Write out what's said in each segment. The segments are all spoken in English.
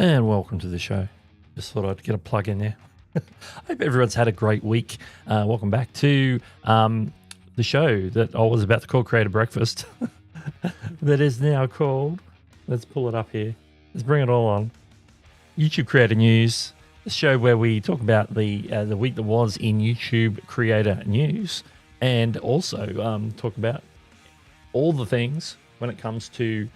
And welcome to the show. Just thought I'd get a plug in there. I hope everyone's had a great week. Welcome back to the show that I was about to call Creator Breakfast, that is now called, let's pull it up here, let's bring it all on, YouTube Creator News, the show where we talk about the week that was in YouTube Creator News, and also talk about all the things when it comes to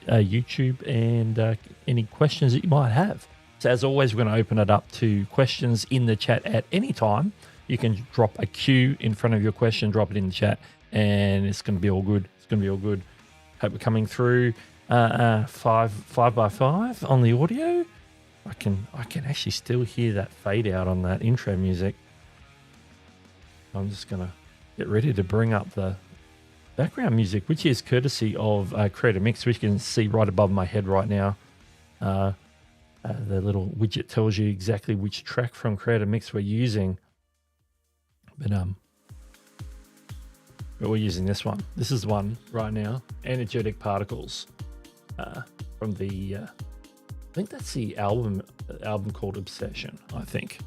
YouTube and any questions that you might have. So as always, we're going to open it up to questions in the chat at any time. You can drop a Q in front of your question, drop it in the chat, and it's going to be all good. It's going to be all good. Hope we're coming through 5x5 on the audio. I can actually still hear that fade out on that intro music. I'm just going to get ready to bring up the background music, which is courtesy of Creator Mix, which you can see right above my head right now. The little widget tells you exactly which track from Creator Mix we're using. But we're using this one. This is one right now. Energetic Particles from the I think that's the album called Obsession, I think,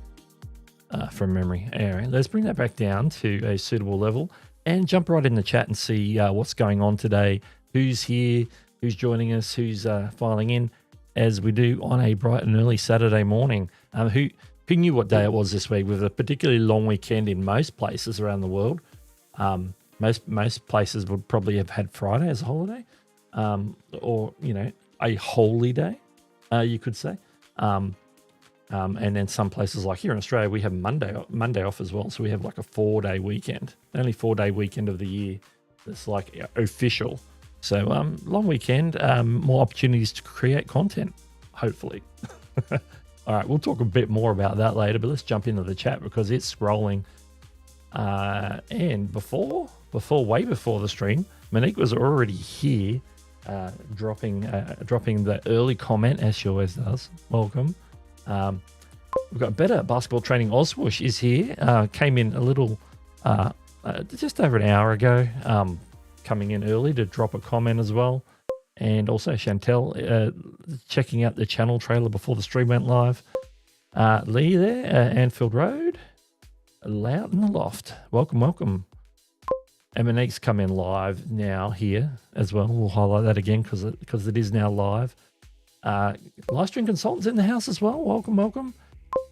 from memory. Anyway, let's bring that back down to a suitable level and jump right in the chat and see what's going on today, who's here, who's joining us, who's filing in, as we do on a bright and early Saturday morning. Who knew what day it was this week, with a particularly long weekend in most places around the world. Most places would probably have had Friday as a holiday, or a holy day, you could say. And then some places like here in Australia, we have Monday off as well. So we have like a 4-day weekend, only 4-day weekend of the year. It's like official. So long weekend, more opportunities to create content, hopefully. All right, we'll talk a bit more about that later, but let's jump into the chat because it's scrolling. And way before the stream, Monique was already here, dropping the early comment, as she always does. Welcome. We've got Better Basketball Training Oswoosh is here. Came in a little, just over an hour ago. Coming in early to drop a comment as well. And also Chantel checking out the channel trailer before the stream went live. Lee there, Anfield Road, Loud in the Loft. Welcome. And Monique's come in live now here as well. We'll highlight that again because it is now live. Live stream consultants in the house as well. Welcome.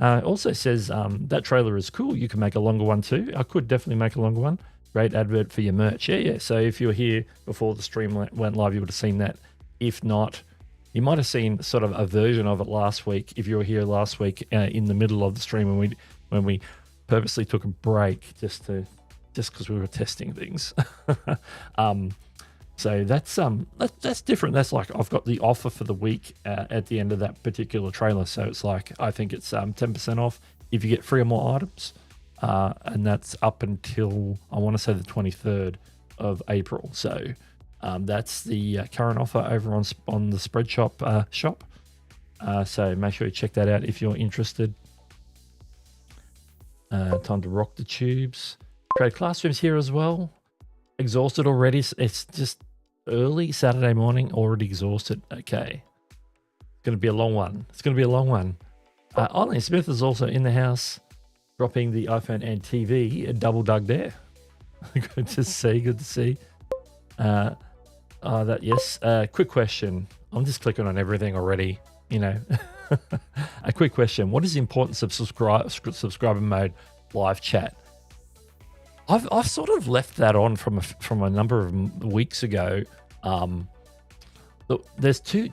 Also says that trailer is cool. You can make a longer one too. I could definitely make a longer one. Great advert for your merch. Yeah. So if you were here before the stream went live, you would have seen that. If not, you might have seen sort of a version of it last week. If you were here last week in the middle of the stream when we purposely took a break just because we were testing things. So that's different. That's like I've got the offer for the week at the end of that particular trailer. So it's like I think it's 10% off if you get 3 or more items. And that's up until, I want to say, the 23rd of April. So that's the current offer over on the Spreadshop shop. So make sure you check that out if you're interested. Time to rock the tubes. Create Classrooms here as well. Exhausted already. It's just early Saturday morning, already exhausted. Okay. It's going to be a long one. Ollie Smith is also in the house, dropping the iPhone and TV. Double Doug there. Good to see. Yes. Quick question. I'm just clicking on everything already. A quick question. What is the importance of subscriber mode live chat? I've sort of left that on from a number of weeks ago. Look, there's two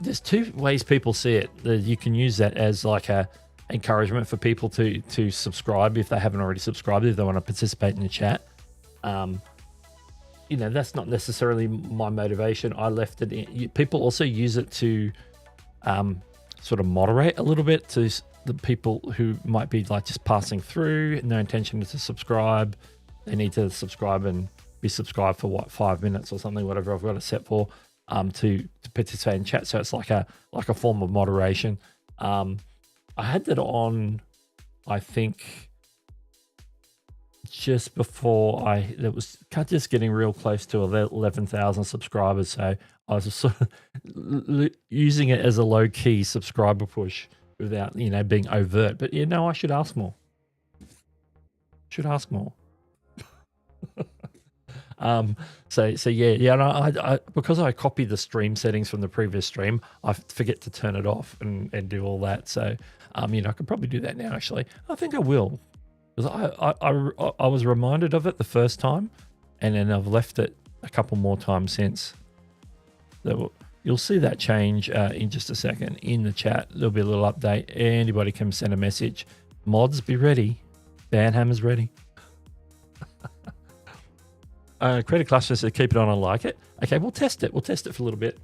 ways people see it. You can use that as like a encouragement for people to subscribe if they haven't already subscribed, if they want to participate in the chat. That's not necessarily my motivation. I left it in. People also use it to sort of moderate a little bit to the people who might be like just passing through, no intention to subscribe. They need to subscribe and be subscribed for 5 minutes or something, whatever I've got it set for, to participate in chat. So it's like a form of moderation. I had that on, I think, just before it was just getting real close to 11,000 subscribers. So I was just sort of using it as a low key subscriber push without, you know, being overt. But yeah, no, I should ask more. Should ask more. So yeah. And I because I copied the stream settings from the previous stream, I forget to turn it off and do all that. So, you know, I could probably do that now. Actually, I think I will, because I was reminded of it the first time, and then I've left it a couple more times since. So you'll see that change in just a second in the chat. There'll be a little update. Anybody can send a message. Mods, be ready. Banhammer's ready. Creative Cluster says keep it on. I like it. Okay, we'll test it. We'll test it for a little bit.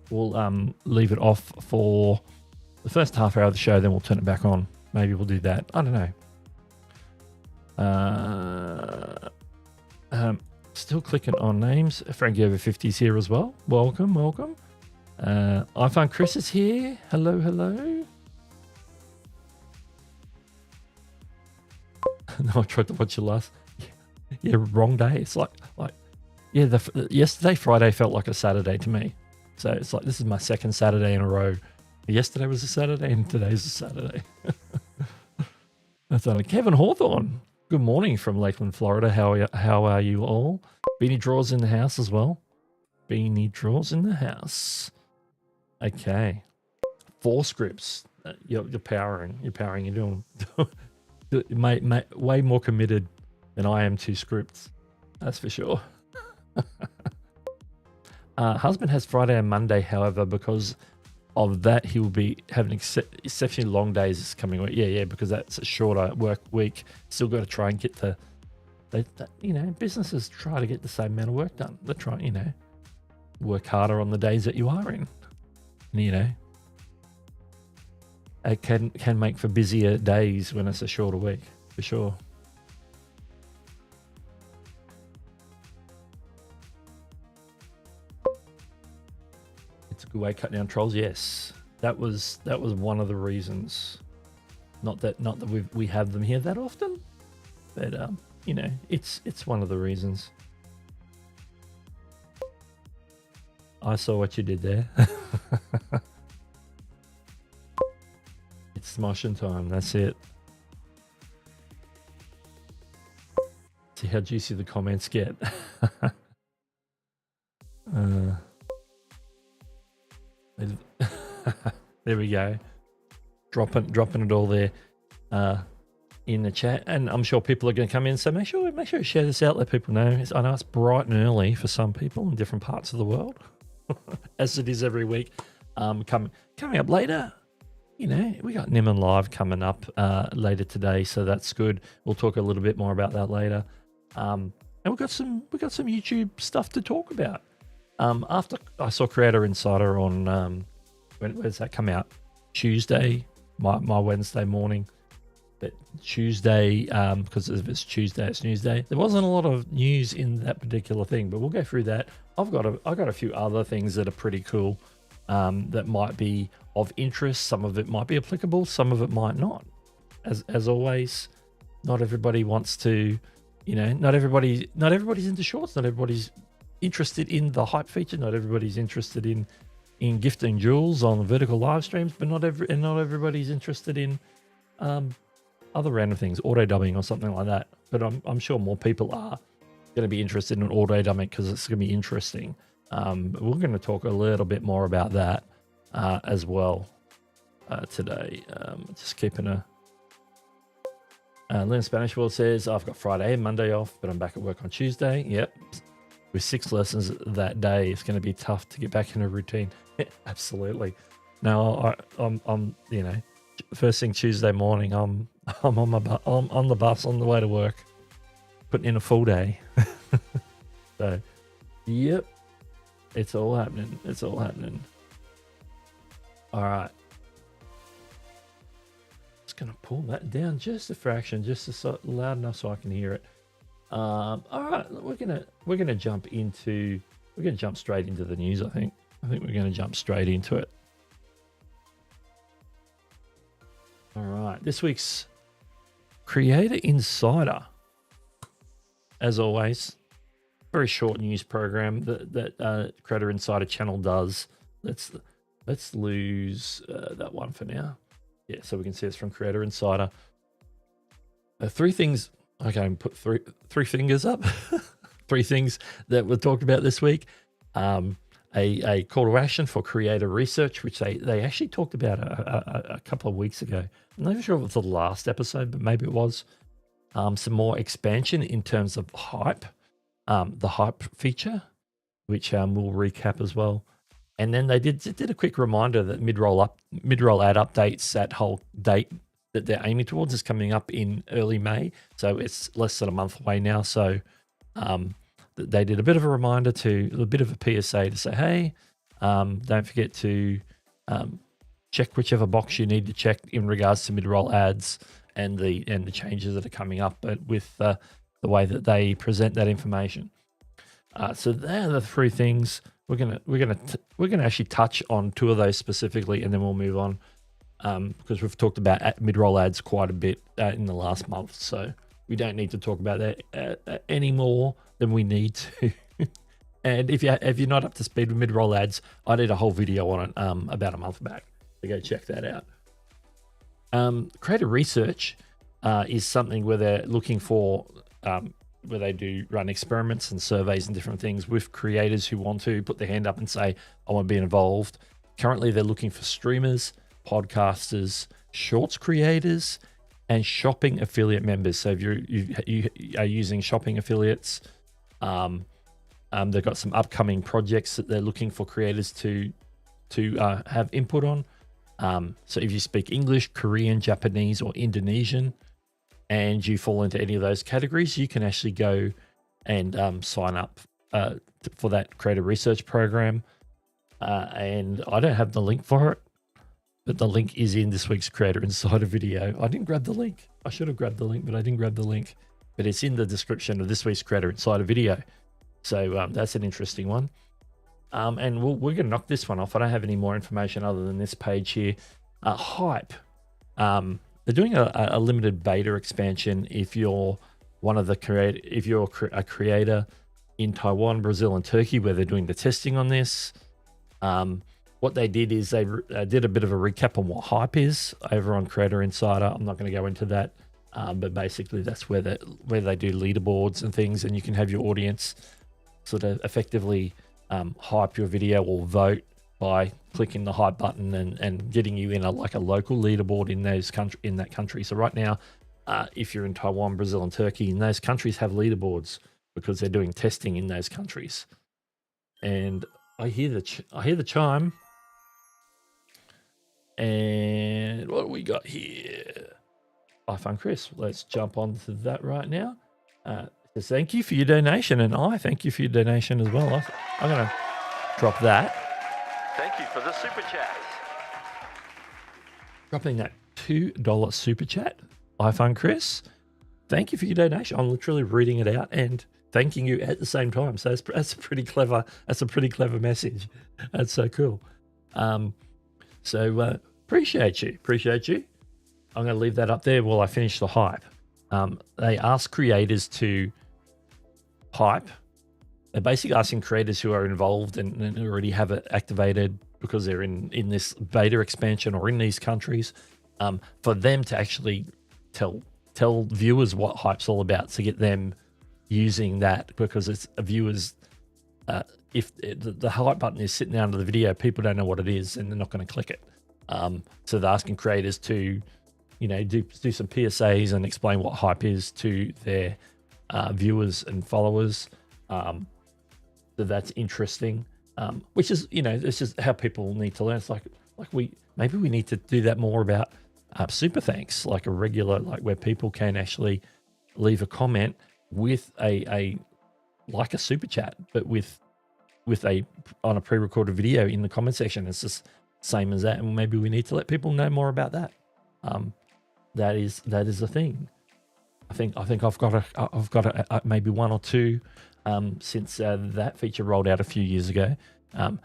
We'll leave it off for the first half hour of the show, then we'll turn it back on. Maybe we'll do that. I don't know. Still clicking on names. Frankie over 50's here as well. Welcome, welcome. iPhone Chris is here. Hello, hello. No, I tried to watch it last. Yeah, wrong day. It's like yeah. Yesterday, Friday felt like a Saturday to me. So it's like this is my second Saturday in a row. Yesterday was a Saturday, and today's a Saturday. That's only Kevin Hawthorne. Good morning from Lakeland, Florida. How are you all? Beanie Drawers in the house as well. Beanie Drawers in the house. Okay. 4 scripts. You're powering. You're powering. You're doing way more committed than I am to scripts. That's for sure. Husband has Friday and Monday, however, because of that, he will be having exceptionally long days this coming week. Yeah, because that's a shorter work week. Still got to try and get to, you know, businesses try to get the same amount of work done. They try, you know, work harder on the days that you are in. You know, it can make for busier days when it's a shorter week, for sure. It's a good way to cut down trolls. Yes, that was one of the reasons. Not that we have them here that often, but you know, it's one of the reasons. I saw what you did there. It's Smoshing time. That's it. See how juicy the comments get. There we go. Dropping it all there in the chat, and I'm sure people are going to come in. So make sure you share this out. Let people know. I know it's bright and early for some people in different parts of the world, as it is every week. Coming up later, you know, we got Niman Live coming up later today, so that's good. We'll talk a little bit more about that later. And we've got some YouTube stuff to talk about. After I saw Creator Insider on when does that come out? Tuesday, my Wednesday morning. But Tuesday, because if it's Tuesday, it's Newsday. There wasn't a lot of news in that particular thing, but we'll go through that. I've got a few other things that are pretty cool that might be of interest. Some of it might be applicable, some of it might not. As always, not everybody wants to, you know, not everybody's into shorts. Not everybody's interested in the hype feature. Not everybody's interested in gifting jewels on vertical live streams, but not everybody's interested in other random things, auto dubbing or something like that. But I'm sure more people are going to be interested in auto dubbing because it's going to be interesting. We're going to talk a little bit more about that as well today. Just keeping a Lynn Spanish World says, I've got Friday and Monday off, but I'm back at work on Tuesday. Yep. With 6 lessons that day, it's going to be tough to get back in a routine. Absolutely. No, I'm you know, first thing Tuesday morning, I'm on the bus on the way to work, putting in a full day. So, yep, it's all happening. It's all happening. All right. Just gonna pull that down just a fraction, just loud enough so I can hear it. All right, we're gonna jump straight into the news. I think we're gonna jump straight into it. All right, this week's Creator Insider, as always, very short news program that Creator Insider channel does. Let's lose that one for now. Yeah, so we can see it's from Creator Insider. Three things. Okay, put three fingers up. Three things that were talked about this week. A call to action for creator research, which they actually talked about a couple of weeks ago. I'm not sure if it was the last episode, but maybe it was. Some more expansion in terms of hype, the hype feature, which we'll recap as well. And then they did a quick reminder that mid-roll ad updates, that whole date that they're aiming towards, is coming up in early May. So it's less than a month away now. So they did a bit of a reminder, a bit of a PSA to say, hey, don't forget to check whichever box you need to check in regards to mid-roll ads and the changes that are coming up, but with the way that they present that information. So they're the three things. We're gonna actually touch on two of those specifically, and then we'll move on because we've talked about mid-roll ads quite a bit in the last month. So we don't need to talk about that any more than we need to. And if you're not up to speed with mid-roll ads, I did a whole video on it about a month back. So go check that out. Creator research is something where they're looking for, where they do run experiments and surveys and different things with creators who want to put their hand up and say, I want to be involved. Currently, they're looking for streamers, podcasters, shorts creators, and shopping affiliate members. So if you are using shopping affiliates, they've got some upcoming projects that they're looking for creators to have input on. So if you speak English, Korean, Japanese, or Indonesian, and you fall into any of those categories, you can actually go and sign up for that creator research program. And I don't have the link for it, but the link is in this week's Creator Insider video. I didn't grab the link. I should have grabbed the link, but I didn't grab the link. But it's in the description of this week's Creator Insider video. So that's an interesting one. And we're going to knock this one off. I don't have any more information other than this page here. Hype. They're doing a limited beta expansion if you're a creator in Taiwan, Brazil, and Turkey, where they're doing the testing on this. What they did is they did a bit of a recap on what hype is over on Creator Insider. I'm not going to go into that, but basically that's where they do leaderboards and things, and you can have your audience sort of effectively hype your video or vote by clicking the hype button and getting you in a local leaderboard in that country. So right now, if you're in Taiwan, Brazil, and Turkey, and those countries have leaderboards because they're doing testing in those countries. And I hear the chime. And what do we got here? iPhone Chris. Let's jump on to that right now. Says thank you for your donation, and I thank you for your donation as well. I'm going to drop that. Thank you for the super chat. Dropping that $2 super chat, iPhone Chris. Thank you for your donation. I'm literally reading it out and thanking you at the same time. So that's a pretty clever. That's a pretty clever message. That's so cool. So appreciate you. I'm going to leave that up there while I finish the hype. They ask creators to hype. They're basically asking creators who are involved and already have it activated because they're in this beta expansion or in these countries, for them to actually tell viewers what hype's all about, to get them using that, because it's viewers. If the hype button is sitting under the video, people don't know what it is and they're not going to click it. So they're asking creators to, do some PSAs and explain what hype is to their viewers and followers. So that's interesting. Which is, it's just how people need to learn. It's maybe we need to do that more about super thanks, like a regular, where people can actually leave a comment with a super chat, but on a pre-recorded video in the comment section. It's just same as that, and maybe we need to let people know more about that. That is a thing. I think I've got maybe one or two since that feature rolled out a few years ago.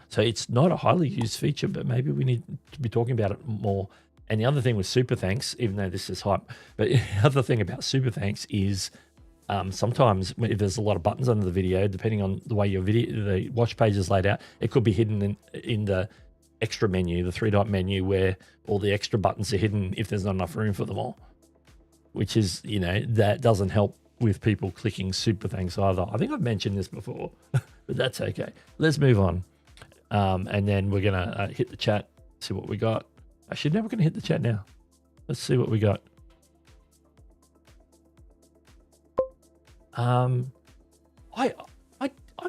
So it's not a highly used feature, but maybe we need to be talking about it more. And the other thing with super thanks, even though this is hype, but the other thing about super thanks is Sometimes if there's a lot of buttons under the video, depending on the way your video, the watch page is laid out, it could be hidden in the extra menu, the 3-dot menu, where all the extra buttons are hidden if there's not enough room for them all, which is, that doesn't help with people clicking super thanks either. I think I've mentioned this before, but that's okay. Let's move on. And then we're going to hit the chat, see what we got. Actually, now we're going to hit the chat now. Let's see what we got. I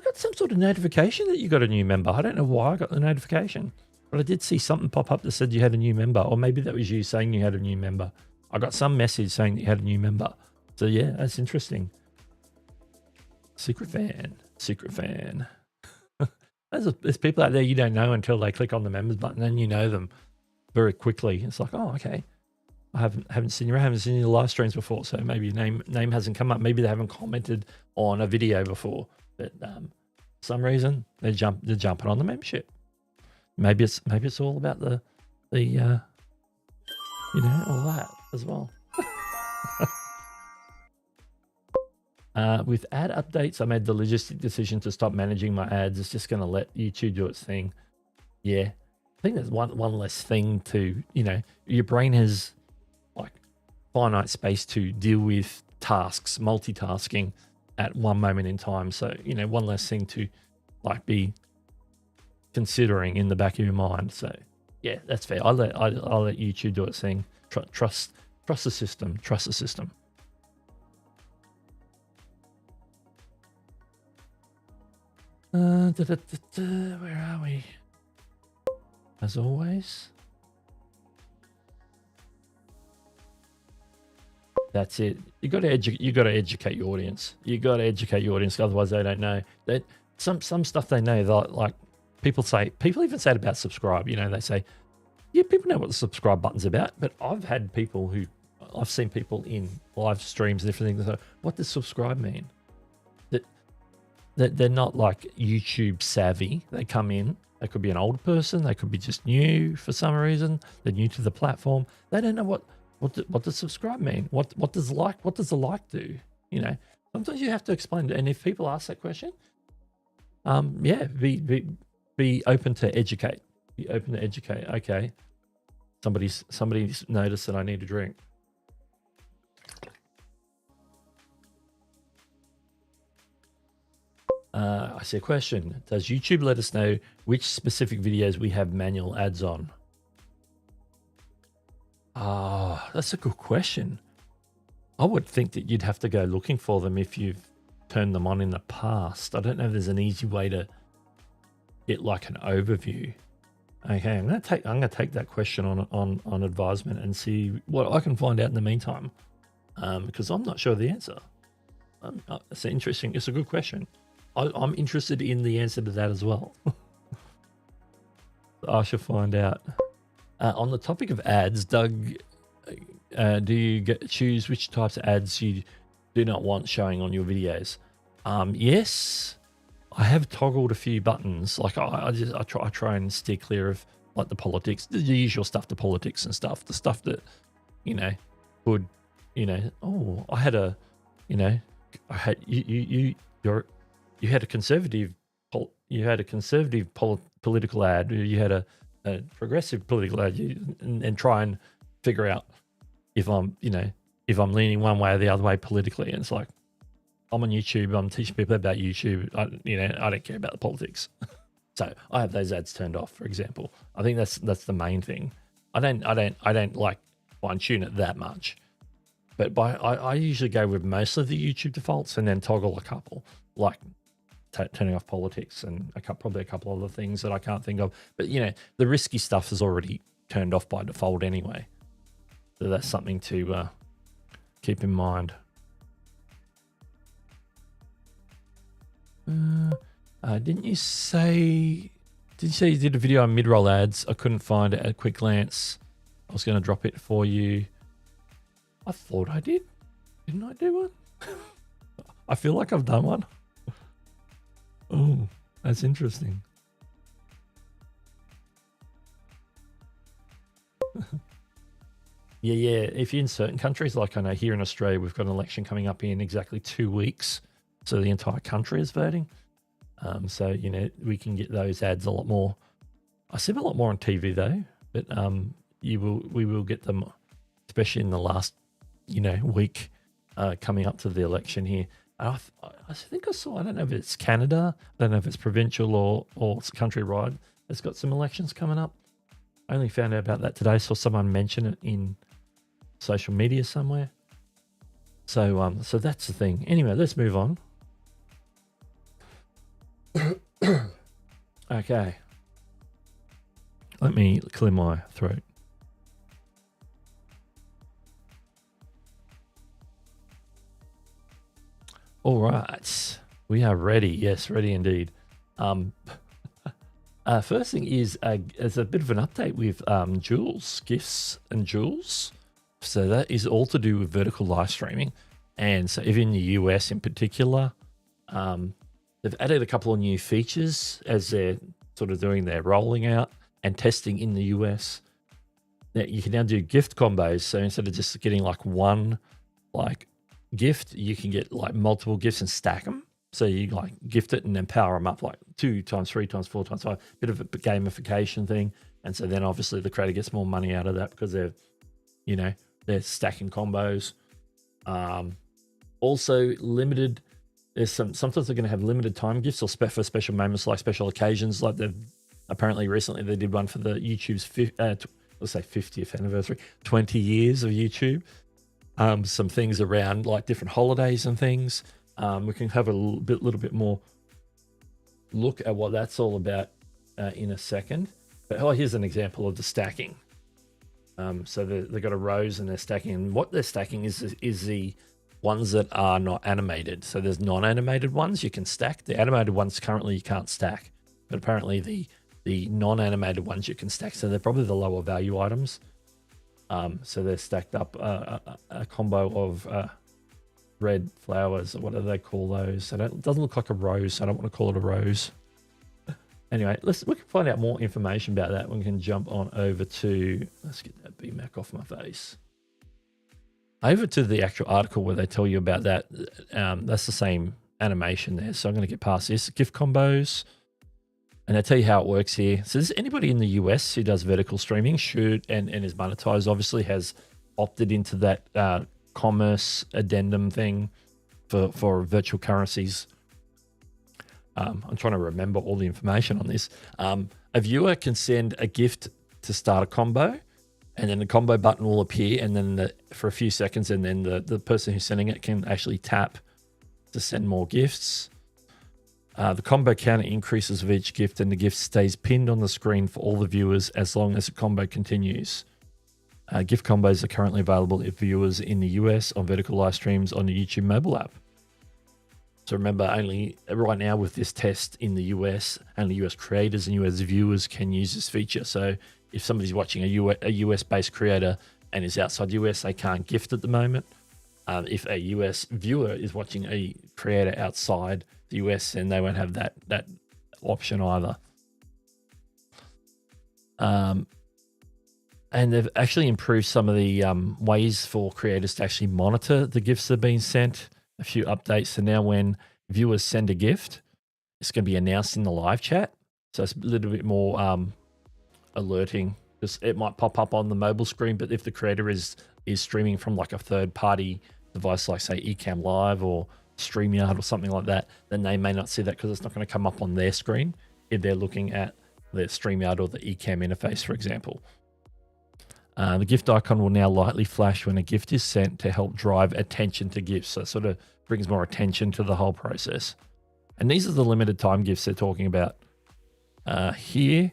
got some sort of notification that you got a new member. I don't know why I got the notification, but I did see something pop up that said you had a new member, or maybe that was you saying you had a new member. I got some message saying that you had a new member. So yeah, that's interesting. Secret fan. There's people out there you don't know until they click on the members button, and you know them very quickly. It's like, oh, okay. I haven't seen your live streams before, so maybe your name hasn't come up. Maybe they haven't commented on a video before, but for some reason they're jumping on the membership. Maybe it's all about the all that as well. With ad updates, I made the logistic decision to stop managing my ads. It's just going to let YouTube do its thing. Yeah, I think there's one less thing to, your brain has like finite space to deal with tasks, multitasking at one moment in time. So, one less thing to like be considering in the back of your mind. So yeah, that's fair. I'll let YouTube do its thing. Trust the system. Trust the system. Where are we? As always. That's it. You got to educate your audience. Otherwise they don't know. That some stuff they know. Like people even say it about subscribe. They say, yeah, people know what the subscribe button's about. But I've seen people in live streams and different things. What does subscribe mean? That they're not like YouTube savvy. They come in. They could be an older person. They could be just new for some reason. They're new to the platform. They don't know what does subscribe mean. What does the like do? Sometimes you have to explain it. And if people ask that question, be open to educate. Be open to educate. Okay, somebody's noticed that I need a drink. I see a question. Does YouTube let us know which specific videos we have manual ads on? That's a good question. I would think that you'd have to go looking for them if you've turned them on in the past. I don't know if there's an easy way to get like an overview. Okay, I'm gonna take that question on advisement and see what I can find out in the meantime. Because I'm not sure the answer. It's a good question. I'm interested in the answer to that as well. I shall find out. On the topic of ads, Doug, do you choose which types of ads you do not want showing on your videos? Yes, I have toggled a few buttons. Like I try and steer clear of like the politics, the usual stuff, the politics and stuff, the stuff that would I had a you had a conservative political ad, you had a progressive political ad, and try and figure out if I'm leaning one way or the other way politically. And it's like, I'm on YouTube, I'm teaching people about YouTube. I don't care about the politics. So I have those ads turned off, for example. I think that's the main thing. I don't like fine tune it that much, but I usually go with most of the YouTube defaults and then toggle a couple, like turning off politics and probably a couple other things that I can't think of. But the risky stuff is already turned off by default anyway, so that's something to keep in mind. Didn't you say you did a video on mid-roll ads? I couldn't find it at a quick glance. I was going to drop it for you. I thought I did. Didn't I do one? I feel like I've done one. Oh, that's interesting. Yeah. If you're in certain countries, like I know here in Australia, we've got an election coming up in exactly 2 weeks. So the entire country is voting. So, you know, we can get those ads a lot more. I see them a lot more on TV though, but we will get them, especially in the last, you know, week coming up to the election here. I think I saw, I don't know if it's Canada, I don't know if it's provincial or it's countrywide. It's got some elections coming up. I only found out about that today. Saw someone mention it in social media somewhere. So so that's the thing. Anyway, let's move on. Okay. Let me clear my throat. All right. We are ready. Yes, ready indeed. First thing is there's a bit of an update with Jules, gifts and Jules. So that is all to do with vertical live streaming. And so if in the US in particular, they've added a couple of new features as they're sort of doing their rolling out and testing in the US. That you can now do gift combos. So instead of just getting like one like gift, you can get like multiple gifts and stack them. So you like gift it and then power them up like 2 times, 3 times, 4 times 5. Bit of a gamification thing. And so then obviously the creator gets more money out of that because they're, you know, they're stacking combos. Also limited. There's sometimes they're going to have limited time gifts or for special moments like special occasions. Like they've apparently recently they did one for the YouTube's let's say 50th anniversary, 20 years of YouTube. Some things around like different holidays and things. We can have a little bit more look at what that's all about in a second. But here's an example of the stacking. So they've got a rows and they're stacking. And what they're stacking is the ones that are not animated. So there's non-animated ones you can stack. The animated ones currently you can't stack, but apparently the non-animated ones you can stack. So they're probably the lower value items. So they're stacked up a combo of red flowers. What do they call those? It doesn't look like a rose. So I don't want to call it a rose. Anyway, we can find out more information about that. We can jump on over to, let's get that BMAC off my face. Over to the actual article where they tell you about that. That's the same animation there. So I'm going to get past this. Gift combos. And I tell you how it works here. So there's anybody in the US who does vertical streaming and is monetized, obviously has opted into that commerce addendum thing for virtual currencies. I'm trying to remember all the information on this. A viewer can send a gift to start a combo, and then the combo button will appear, and then for a few seconds, and then the person who's sending it can actually tap to send more gifts. The combo counter increases with each gift, and the gift stays pinned on the screen for all the viewers as long as the combo continues. Gift combos are currently available to viewers in the US on vertical live streams on the YouTube mobile app. So remember, only right now with this test in the US, only US creators and US viewers can use this feature. So if somebody's watching a US-based creator and is outside US, they can't gift at the moment. If a US viewer is watching a creator outside the US, then they won't have that option either. And they've actually improved some of the ways for creators to actually monitor the gifts that are being sent. A few updates. So now when viewers send a gift, it's going to be announced in the live chat. So it's a little bit more alerting, because it might pop up on the mobile screen, but if the creator is streaming from like a third-party device like say Ecamm Live or StreamYard or something like that, then they may not see that because it's not going to come up on their screen if they're looking at the StreamYard or the Ecamm interface, for example. The gift icon will now lightly flash when a gift is sent to help drive attention to gifts. So it sort of brings more attention to the whole process. And these are the limited time gifts they're talking about here.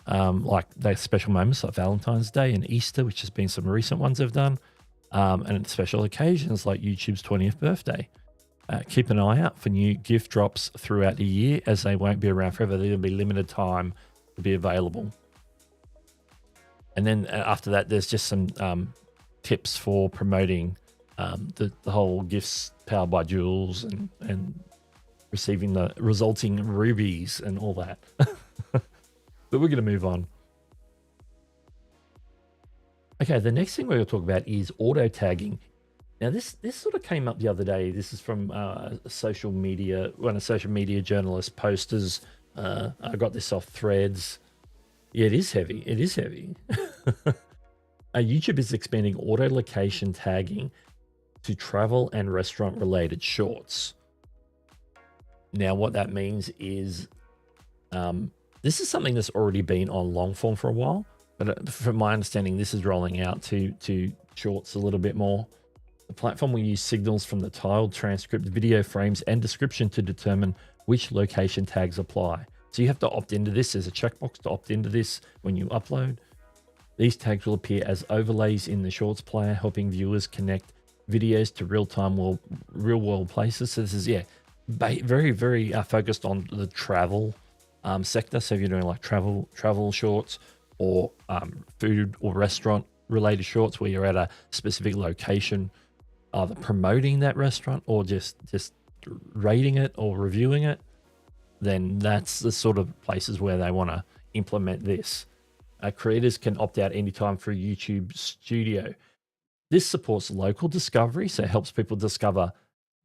Like they're special moments like Valentine's Day and Easter, which has been some recent ones they've done. And special occasions like YouTube's 20th birthday. Keep an eye out for new gift drops throughout the year, as they won't be around forever. There'll be limited time to be available. And then after that, there's just some tips for promoting the whole gifts powered by Jules and receiving the resulting rubies and all that. But we're going to move on. Okay, the next thing we're going to talk about is auto tagging. Now, this sort of came up the other day. This is from social media, one of social media journalists, posters. I got this off Threads. Yeah, it is heavy. It is heavy. YouTube is expanding auto location tagging to travel and restaurant related shorts. Now, what that means is this is something that's already been on long form for a while, but from my understanding, this is rolling out to shorts a little bit more. The platform will use signals from the tiled transcript, video frames, and description to determine which location tags apply. So you have to opt into this. There's a checkbox to opt into this when you upload. These tags will appear as overlays in the Shorts player, helping viewers connect videos to real world places. So this is, yeah, very, very focused on the travel sector. So if you're doing like travel shorts or food or restaurant related shorts where you're at a specific location, either promoting that restaurant or just rating it or reviewing it, then that's the sort of places where they want to implement this. Creators can opt out anytime through YouTube Studio. This supports local discovery, so it helps people discover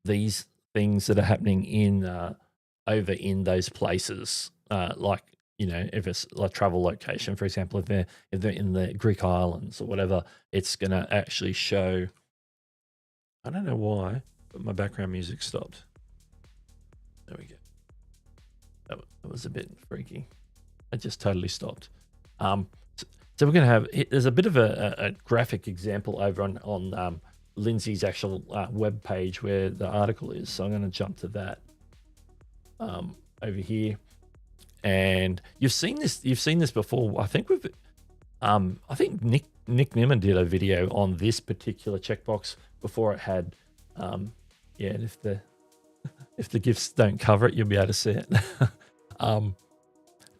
these things that are happening in over in those places. Like, you know, if it's like travel location, for example, if they're in the Greek islands or whatever, it's going to actually show. I don't know why, but my background music stopped. There we go. That was a bit freaky. It just totally stopped. So we're going to have, there's a bit of a graphic example over on Lindsay's actual web page where the article is. So I'm going to jump to that over here. And you've seen this before. I think I think Nick Nimmin did a video on this particular checkbox before it had, yeah, and if the GIFs don't cover it, you'll be able to see it.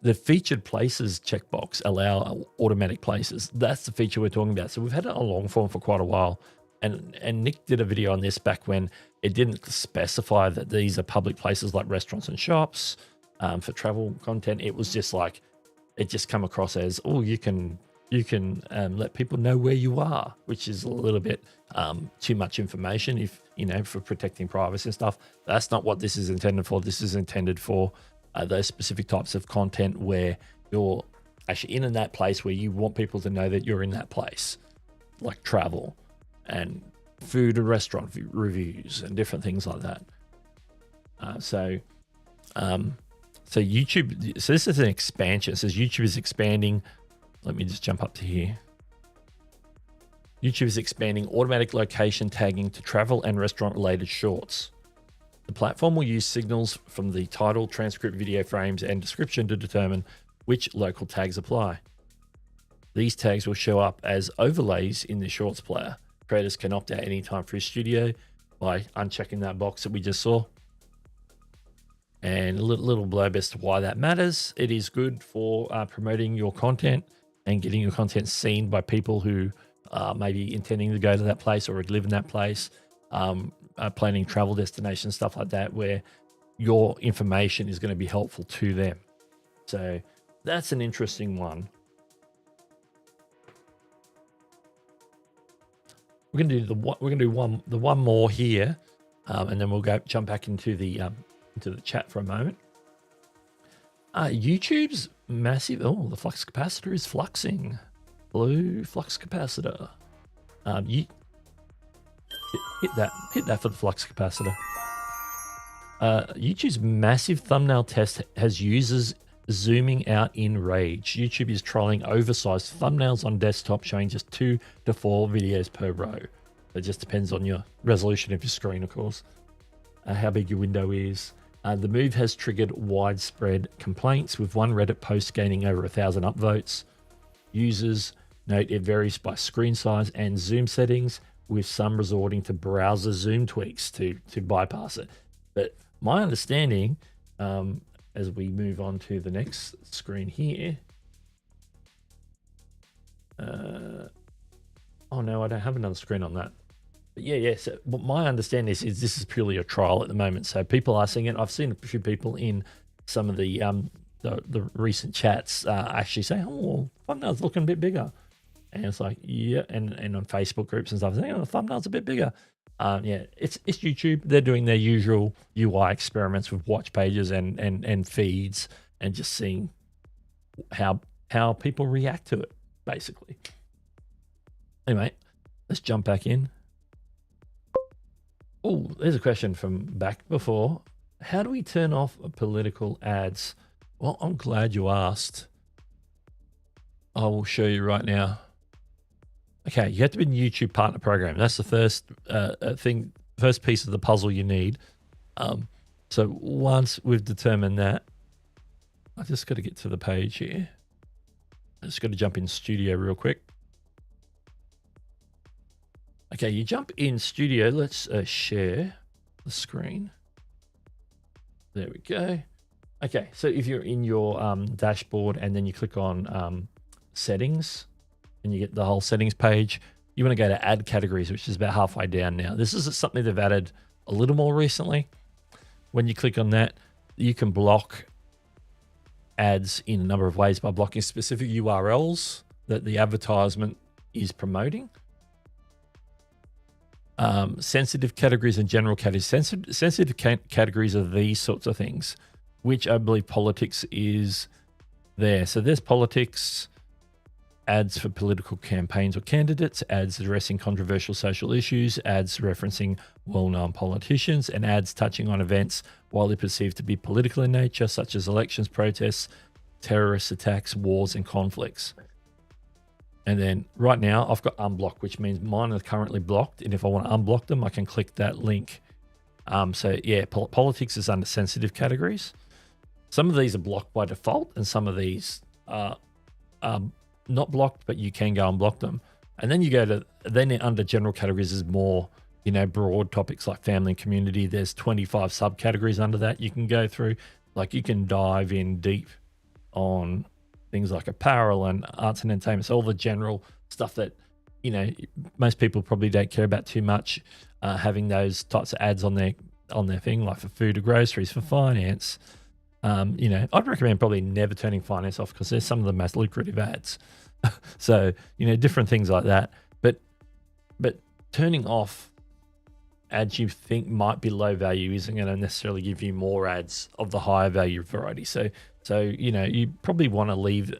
The featured places checkbox allow automatic places. That's the feature we're talking about. So we've had it on long form for quite a while. And Nick did a video on this back when it didn't specify that these are public places like restaurants and shops for travel content. It was just like, it just come across as, oh, you can let people know where you are, which is a little bit too much information if, you know, for protecting privacy and stuff. That's not what this is intended for. This is intended for those specific types of content where you're actually in that place where you want people to know that you're in that place, like travel and food and restaurant reviews and different things like that. So YouTube, so this is an expansion. It says YouTube is expanding. Let me just jump up to here. YouTube is expanding automatic location tagging to travel and restaurant related shorts. The platform will use signals from the title, transcript, video frames, and description to determine which local tags apply. These tags will show up as overlays in the Shorts player. Creators can opt out anytime through Studio by unchecking that box that we just saw. And a little blurb as to why that matters. It is good for promoting your content and getting your content seen by people who are maybe intending to go to that place or live in that place. Planning travel destinations, stuff like that, where your information is going to be helpful to them. So that's an interesting one. We're going to do the one more here, and then we'll jump back into the chat for a moment. YouTube's massive. Oh, the flux capacitor is fluxing. Blue flux capacitor. Hit that for the flux capacitor. YouTube's massive thumbnail test has users zooming out in rage. YouTube is trialing oversized thumbnails on desktop, showing just 2 to 4 videos per row. It just depends on your resolution of your screen, of course, how big your window is. The move has triggered widespread complaints, with one Reddit post gaining over 1,000 upvotes. Users note it varies by screen size and zoom settings, with some resorting to browser zoom tweaks to bypass it. But my understanding, as we move on to the next screen here, oh no, I don't have another screen on that. But yeah. So what my understanding is this is purely a trial at the moment. So people are seeing it. I've seen a few people in some of the recent chats actually say, "Oh, thumbnail's looking a bit bigger." And it's like, yeah, and on Facebook groups and stuff, the thumbnail's a bit bigger. Yeah, it's YouTube. They're doing their usual UI experiments with watch pages and feeds, and just seeing how people react to it, basically. Anyway, let's jump back in. Oh, there's a question from back before. How do we turn off political ads? Well, I'm glad you asked. I will show you right now. Okay, you have to be in the YouTube Partner Program. That's the first first piece of the puzzle you need. So once we've determined that, I just got to get to the page here. I just got to jump in Studio real quick. Okay, you jump in Studio. Let's share the screen. There we go. Okay, so if you're in your dashboard and then you click on settings and you get the whole settings page, you want to go to add categories, which is about halfway down now. This is something they've added a little more recently. When you click on that, you can block ads in a number of ways by blocking specific URLs that the advertisement is promoting. Sensitive categories and general categories. Sensitive categories are these sorts of things, which I believe politics is there. So there's politics, ads for political campaigns or candidates, ads addressing controversial social issues, ads referencing well-known politicians, and ads touching on events widely perceived to be political in nature, such as elections, protests, terrorist attacks, wars, and conflicts. And then right now I've got unblock, which means mine are currently blocked. And if I want to unblock them, I can click that link. So yeah, politics is under sensitive categories. Some of these are blocked by default and some of these are not blocked, but you can go and block them. And then you go to, then under general categories is more, broad topics like family and community. There's 25 subcategories under that you can go through. Like you can dive in deep on things like apparel and arts and entertainment. So all the general stuff that, most people probably don't care about too much, having those types of ads on their thing, like for food or groceries, for finance. I'd recommend probably never turning finance off because there's some of the most lucrative ads. So, different things like that. But turning off ads you think might be low value isn't going to necessarily give you more ads of the higher value variety. So you probably want to leave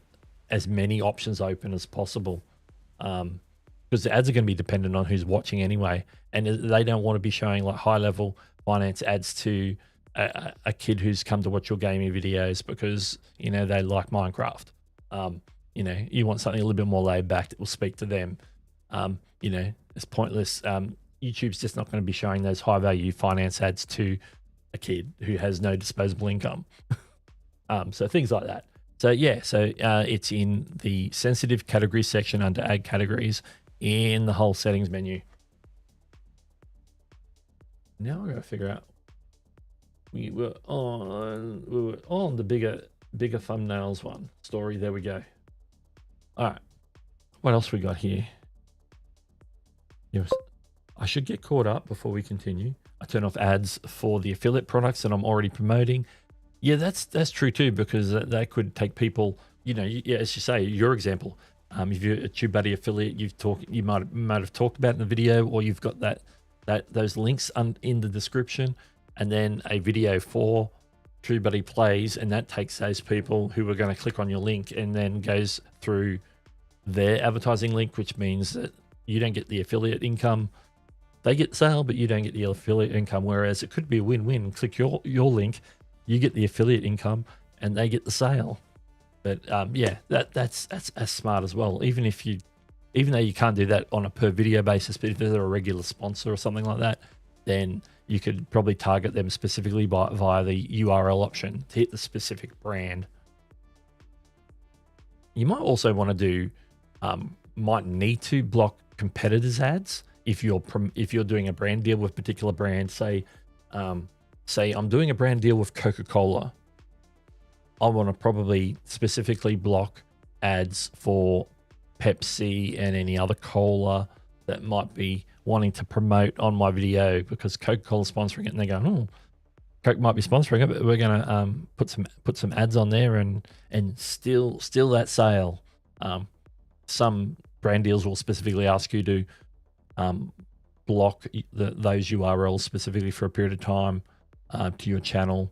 as many options open as possible, because the ads are going to be dependent on who's watching anyway, and they don't want to be showing like high level finance ads to a kid who's come to watch your gaming videos because they like Minecraft. You want something a little bit more laid back that will speak to them. It's pointless. YouTube's just not going to be showing those high value finance ads to a kid who has no disposable income. So things like that. So yeah, it's in the sensitive categories section under add categories in the whole settings menu. Now we're going to figure out, we were on the bigger thumbnails one story. There we go. All right, what else we got here? Yes, I should get caught up before we continue. I turn off ads for the affiliate products that I'm already promoting. Yeah, that's true too, because that could take people, as you say, your example. If you're a TubeBuddy affiliate, you might have talked about in the video, or you've got those links in the description, and then a video for TubeBuddy plays, and that takes those people who are going to click on your link and then goes through their advertising link, which means that you don't get the affiliate income. They get the sale, but you don't get the affiliate income. Whereas it could be a win-win. Click your link, you get the affiliate income, and they get the sale. But yeah, that's smart as well. Even though you can't do that on a per video basis, but if they're a regular sponsor or something like that, then you could probably target them specifically via the URL option to hit the specific brand. You might also want to do, might need to block competitors' ads if you're doing a brand deal with a particular brand. Say I'm doing a brand deal with Coca-Cola. I want to probably specifically block ads for Pepsi and any other cola that might be wanting to promote on my video, because Coca-Cola's sponsoring it, and they're going, oh, Coke might be sponsoring it, but we're going to put some ads on there and steal that sale. Some brand deals will specifically ask you to block those URLs specifically for a period of time to your channel.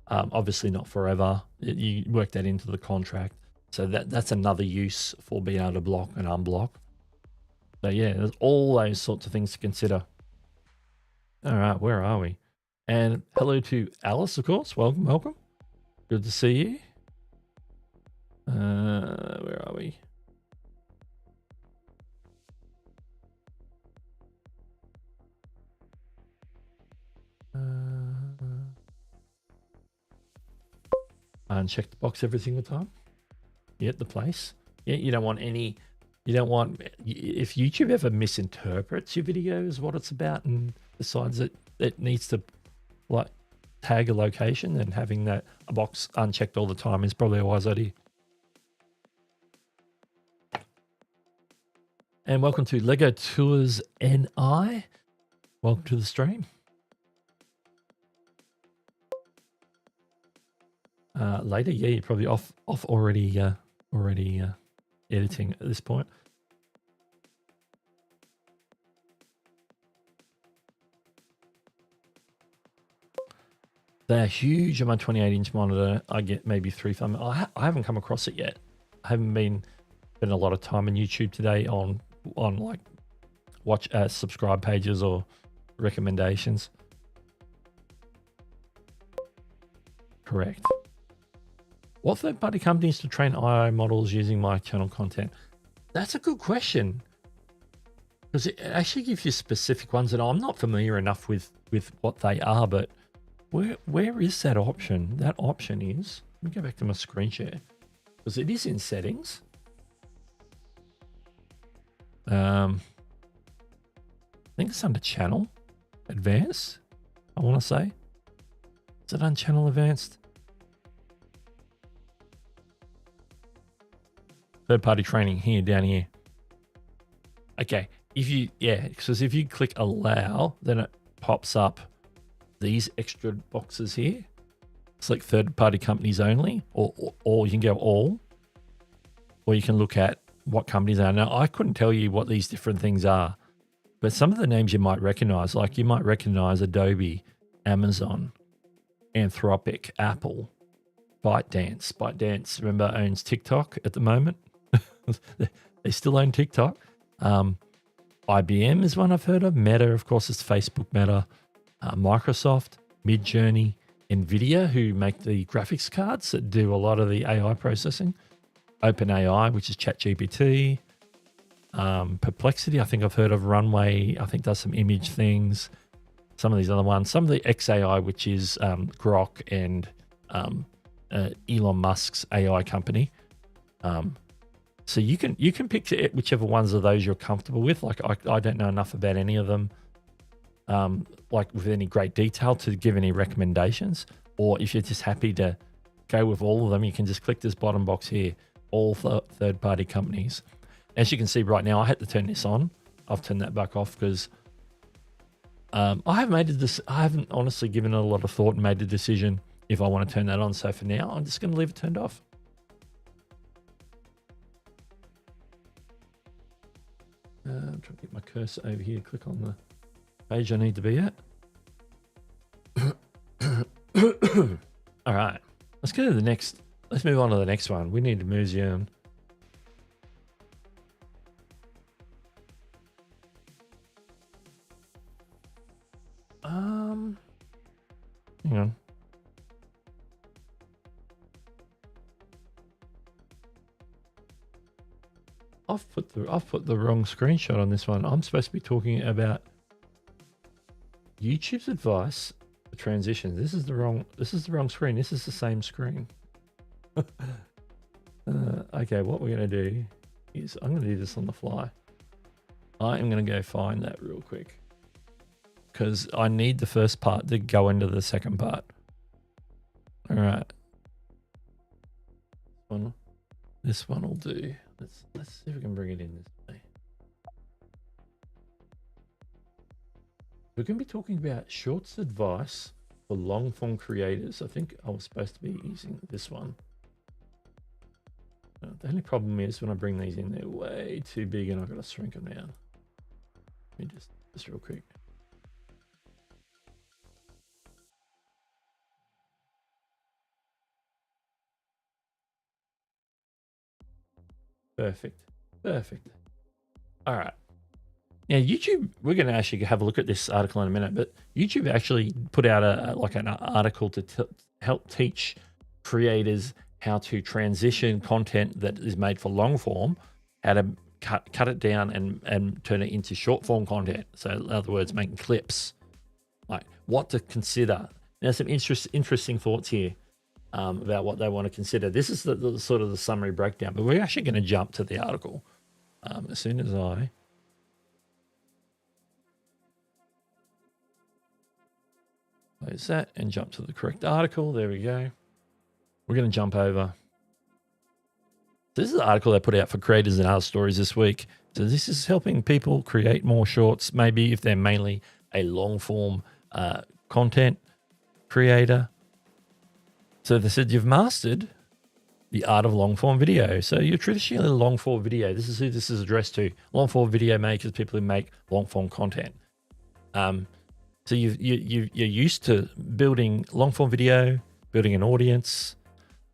Obviously not forever. You work that into the contract. So that's another use for being able to block and unblock. So yeah, there's all those sorts of things to consider. All right, where are we? And hello to Alice, of course. Welcome, welcome. Good to see you. Where are we? Uncheck the box every single time. Yeah, the place. Yeah, you don't want any. You don't want, if YouTube ever misinterprets your video as what it's about and decides that it needs to like tag a location, then having that a box unchecked all the time is probably a wise idea. And welcome to Lego Tours NI. Welcome to the stream. Later, yeah, you're probably off already editing at this point. They're huge on my 28-inch monitor. I get maybe 3 thumb. I haven't come across it yet. I haven't been spending a lot of time on YouTube today on like subscribe pages or recommendations. Correct. What third-party companies to train AI models using my channel content? That's a good question, because it actually gives you specific ones, and I'm not familiar enough with what they are. But where is that option? That option is, let me go back to my screen share, because it is in settings. I think it's under channel advanced. I want to say, is it on channel advanced? Third-party training here, down here. Okay, because if you click allow, then it pops up these extra boxes here. It's like third-party companies only, or you can go all, or you can look at what companies are. Now, I couldn't tell you what these different things are, but some of the names you might recognize, like you might recognize Adobe, Amazon, Anthropic, Apple, ByteDance. ByteDance, remember, owns TikTok at the moment. They still own TikTok. IBM is one I've heard of. Meta, of course, is Facebook Meta. Microsoft, Midjourney, Nvidia, who make the graphics cards that do a lot of the AI processing. OpenAI, which is ChatGPT. Perplexity, I think I've heard of. Runway, I think does some image things. Some of these other ones. Some of the XAI, which is Grok and Elon Musk's AI company. So you can pick whichever ones of those you're comfortable with. Like I don't know enough about any of them, like with any great detail to give any recommendations. Or if you're just happy to go with all of them, you can just click this bottom box here, all third-party companies. As you can see right now, I had to turn this on. I've turned that back off because I haven't honestly given it a lot of thought and made a decision if I want to turn that on. So for now, I'm just going to leave it turned off. I'm trying to get my cursor over here, click on the page I need to be at. All right, let's go to the next. Let's move on to the next one. We need to move on. Hang on. I've put the wrong screenshot on this one. I'm supposed to be talking about YouTube's advice for transitions. This is the wrong screen. This is the same screen. Okay, what we're gonna do is I'm gonna do this on the fly. I am gonna go find that real quick because I need the first part to go into the second part. All right. This one will do. Let's see if we can bring it in this way. We're going to be talking about shorts advice for long form creators. I think I was supposed to be using this one. The only problem is when I bring these in, they're way too big and I've got to shrink them down. Let me just real quick. Perfect. Perfect. All right. Now, YouTube, we're going to actually have a look at this article in a minute, but YouTube actually put out an article to help teach creators how to transition content that is made for long form, how to cut it down and turn it into short form content. So in other words, making clips, like what to consider. Now, some interesting thoughts here about what they want to consider. This is the sort of the summary breakdown, but we're actually going to jump to the article as soon as I close that and jump to the correct article. There we go. We're going to jump over. This is the article they put out for creators and other stories this week. So this is helping people create more shorts, maybe if they're mainly a long form content creator. So they said you've mastered the art of long form video. So you're traditionally a long form video. This is who this is addressed to. Long form video makers, people who make long form content. So you're used to building long form video, building an audience,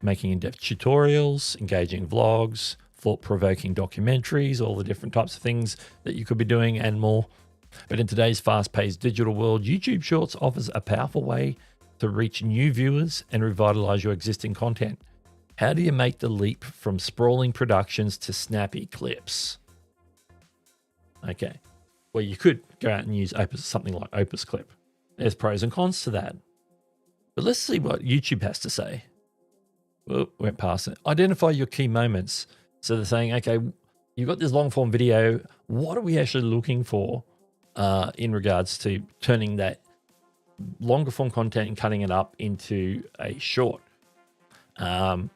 making in-depth tutorials, engaging vlogs, thought-provoking documentaries, all the different types of things that you could be doing and more. But in today's fast-paced digital world, YouTube Shorts offers a powerful way to reach new viewers and revitalize your existing content. How do you make the leap from sprawling productions to snappy clips? Okay. Well, you could go out and use something like Opus Clip. There's pros and cons to that. But let's see what YouTube has to say. Well, went past it. Identify your key moments. So they're saying, okay, you've got this long form video. What are we actually looking for in regards to turning that longer form content and cutting it up into a short? Highlighting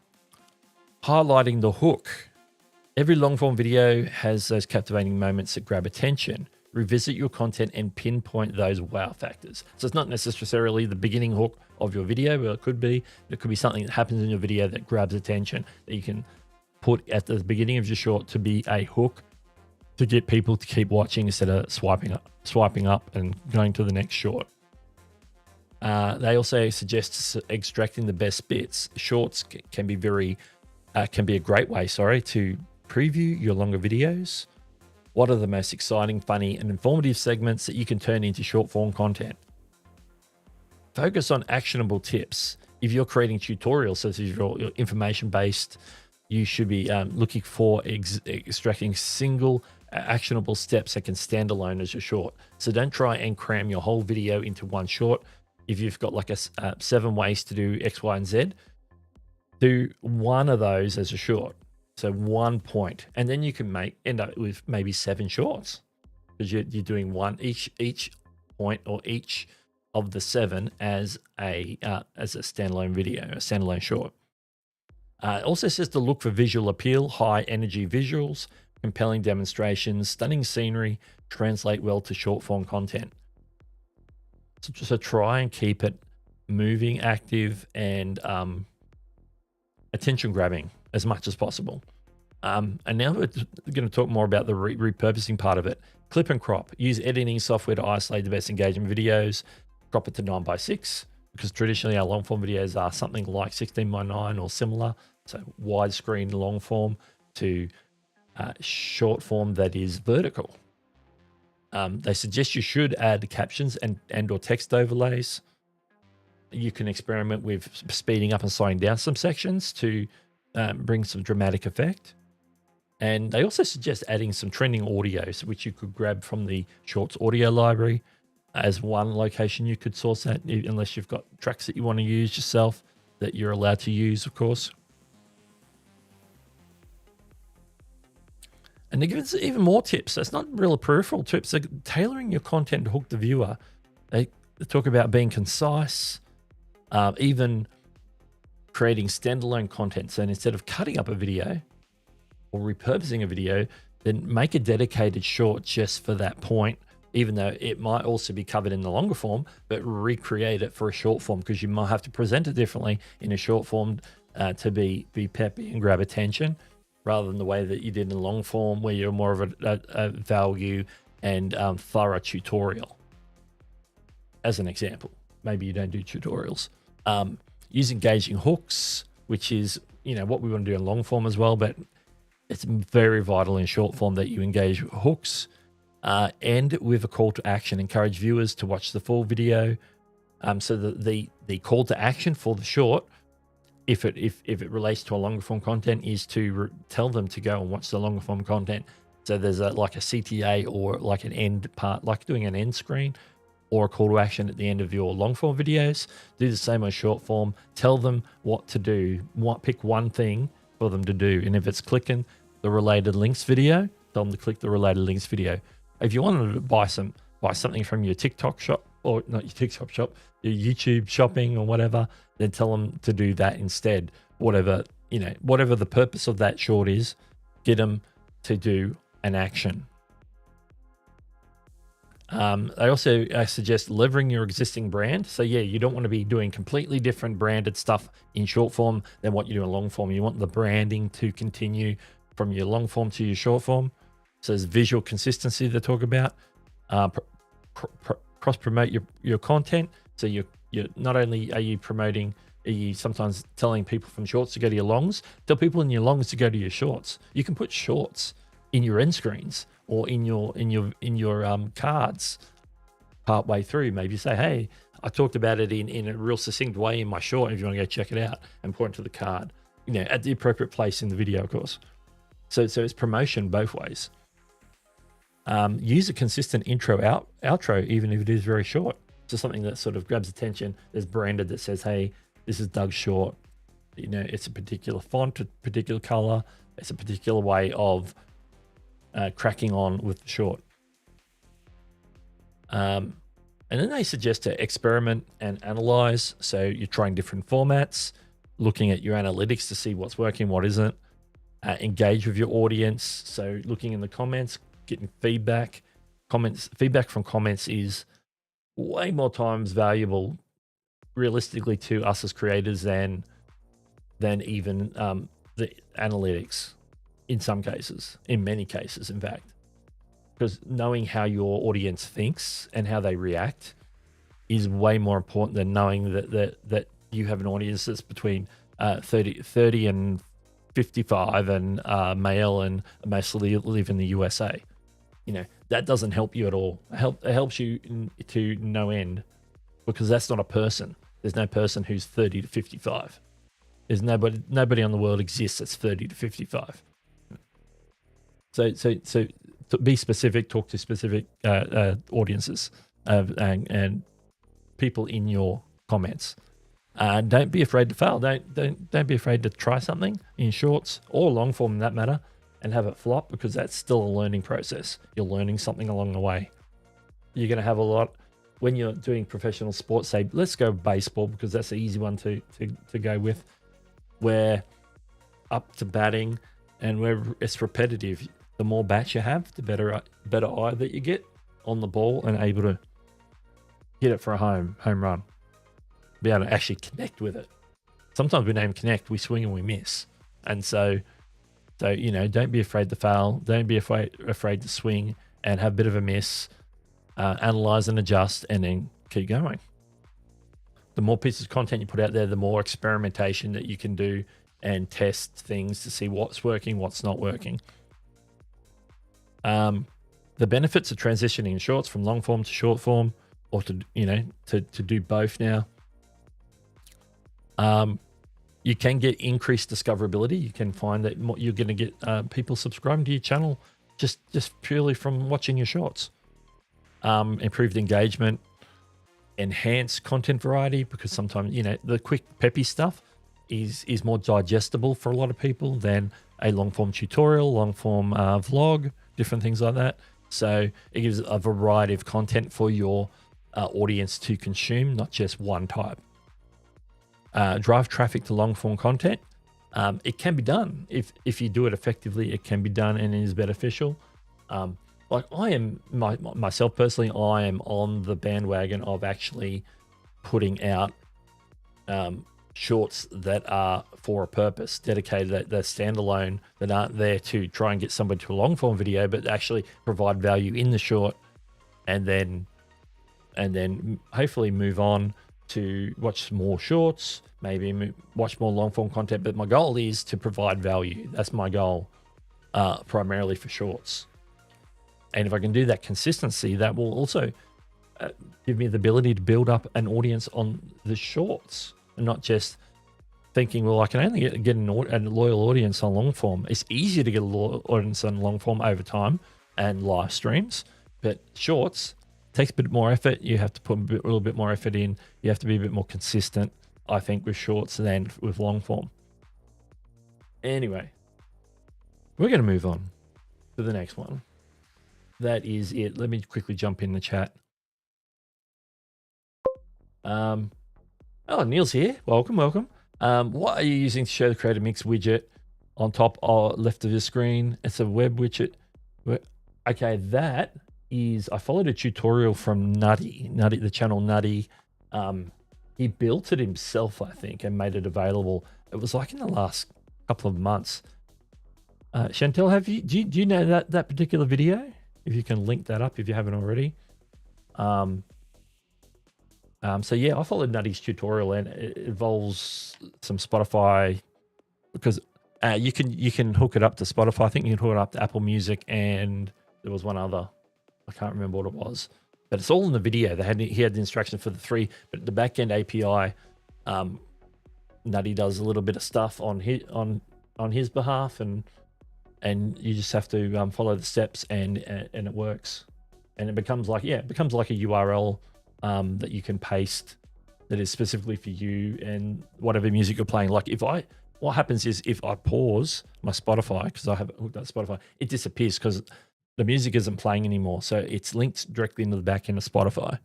the hook. Every long form video has those captivating moments that grab attention. Revisit your content and pinpoint those wow factors. So it's not necessarily the beginning hook of your video, but it could be something that happens in your video that grabs attention that you can put at the beginning of your short to be a hook to get people to keep watching instead of swiping up and going to the next short. They also suggest extracting the best bits. Shorts can be a great way, to preview your longer videos. What are the most exciting, funny, and informative segments that you can turn into short form content? Focus on actionable tips. If you're creating tutorials, so if you're information based, you should be looking for extracting single actionable steps that can stand alone as your short. So don't try and cram your whole video into one short. If you've got like 7 ways to do X, Y, and Z, do one of those as a short. So 1 point, and then you can end up with maybe 7 shorts because you're doing one each point or each of the 7 as a standalone video, a standalone short. It also says to look for visual appeal, high energy visuals, compelling demonstrations, stunning scenery, translate well to short form content. So try and keep it moving, active, and attention grabbing as much as possible. And now we're going to talk more about the repurposing part of it. Clip and crop. Use editing software to isolate the best engagement videos. Crop it to 9:6 because traditionally our long form videos are something like 16:9 or similar. So widescreen long form to short form that is vertical. They suggest you should add captions and or text overlays. You can experiment with speeding up and slowing down some sections to bring some dramatic effect. And they also suggest adding some trending audios, which you could grab from the Shorts audio library as one location you could source that, unless you've got tracks that you want to use yourself that you're allowed to use, of course. And they give us even more tips. That's not real peripheral tips. They're tailoring your content to hook the viewer. They talk about being concise, even creating standalone content. So instead of cutting up a video or repurposing a video, then make a dedicated short just for that point, even though it might also be covered in the longer form, but recreate it for a short form because you might have to present it differently in a short form to be peppy and grab attention. rather than the way that you did in long form, where you're more of a value and thorough tutorial. As an example, maybe you don't do tutorials. Use engaging hooks, which is, you know, what we want to do in long form as well, but it's very vital in short form that you engage hooks. And with a call to action, encourage viewers to watch the full video. So the call to action for the short, if it relates to a longer form content, is to tell them to go and watch the longer form content. So there's like a CTA or like an end part, like doing an end screen, or a call to action at the end of your long form videos. Do the same on short form. Tell them what to do. Pick one thing for them to do, and if it's clicking the related links video, tell them to click the related links video. If you want to buy something from your TikTok shop, or not your TikTok shop, your YouTube shopping or whatever, then tell them to do that instead. Whatever, you know, whatever the purpose of that short is, get them to do an action. I suggest leveraging your existing brand. So yeah, you don't want to be doing completely different branded stuff in short form than what you do in long form. You want the branding to continue from your long form to your short form. So there's visual consistency they talk about. Cross promote your content. So you're not only are you promoting, are you sometimes telling people from shorts to go to your longs, tell people in your longs to go to your shorts. You can put shorts in your end screens or in your cards part way through. Maybe say, hey, I talked about it in a real succinct way in my short. If you want to go check it out, and point to the card, you know, at the appropriate place in the video, of course. So it's promotion both ways. Use a consistent intro outro, even if it is very short. So something that sort of grabs attention. There's branded that says, hey, this is Doug's short. You know, it's a particular font, a particular color. It's a particular way of cracking on with the short. And then they suggest to experiment and analyze. So you're trying different formats, looking at your analytics to see what's working, what isn't. Engage with your audience. So looking in the comments, getting feedback. Feedback from comments is way more times valuable, realistically, to us as creators than even the analytics. In some cases, in many cases, in fact, because knowing how your audience thinks and how they react is way more important than knowing that you have an audience that's between 30 and 55 and male and mostly live in the USA. You know, that doesn't help you at all. It helps you to no end, because that's not a person. There's no person who's 30 to 55. There's nobody on the world exists that's 30 to 55. So to be specific, talk to specific audiences and people in your comments. Don't be afraid to fail. Don't be afraid to try something in shorts or long form, in that matter, and have it flop, because that's still a learning process. You're learning something along the way. You're going to have a lot when you're doing professional sports. Say, let's go baseball, because that's the easy one to go with. Where up to batting, and where it's repetitive. The more bats you have, the better eye that you get on the ball and able to hit it for a home run. Be able to actually connect with it. Sometimes we don't even connect. We swing and we miss. And so you know, don't be afraid to fail. Don't be afraid to swing and have a bit of a miss. Analyze and adjust, and then keep going. The more pieces of content you put out there, the more experimentation that you can do and test things to see what's working, what's not working. The benefits of transitioning shorts from long form to short form, or to do both now. You can get increased discoverability. You can find that you're going to get people subscribing to your channel just purely from watching your shorts. Improved engagement, enhanced content variety, because sometimes, you know, the quick peppy stuff is more digestible for a lot of people than a long form tutorial, long form vlog, different things like that. So it gives a variety of content for your audience to consume, not just one type. Drive traffic to long form content. It can be done if you do it effectively. It can be done and it is beneficial. Like I am myself personally, I am on the bandwagon of actually putting out shorts that are for a purpose, dedicated, that they're standalone, that aren't there to try and get somebody to a long form video, but actually provide value in the short, and then hopefully move on to watch more shorts, maybe watch more long form content. But my goal is to provide value. That's my goal, primarily for shorts. And if I can do that consistency, that will also give me the ability to build up an audience on the shorts, and not just thinking, well, I can only get a loyal audience on long form. It's easier to get a loyal audience on long form over time and live streams, but shorts takes a bit more effort. You have to put a little bit more effort in. You have to be a bit more consistent, I think, with shorts than with long form. Anyway, we're going to move on to the next one. That is it. Let me quickly jump in the chat. Oh, Neil's here. Welcome. What are you using to show the Creator Mix widget on top or left of your screen? It's a web widget. Okay, that is, I followed a tutorial from Nutty, the channel Nutty. He built it himself, I think, and made it available. It was like in the last couple of months. Chantel, do you know that particular video? If you can link that up if you haven't already. So yeah, I followed Nutty's tutorial, and it involves some Spotify, because you can hook it up to Spotify. I think you can hook it up to Apple Music, and there was one other. I can't remember what it was, but it's all in the video. He had the instructions for the three, but the backend API, Nutty does a little bit of stuff on his behalf, and you just have to follow the steps, and it works, and it becomes like a URL that you can paste that is specifically for you and whatever music you're playing. Like what happens is if I pause my Spotify, because I have it hooked up to Spotify, it disappears because the music isn't playing anymore. So it's linked directly into the back end of Spotify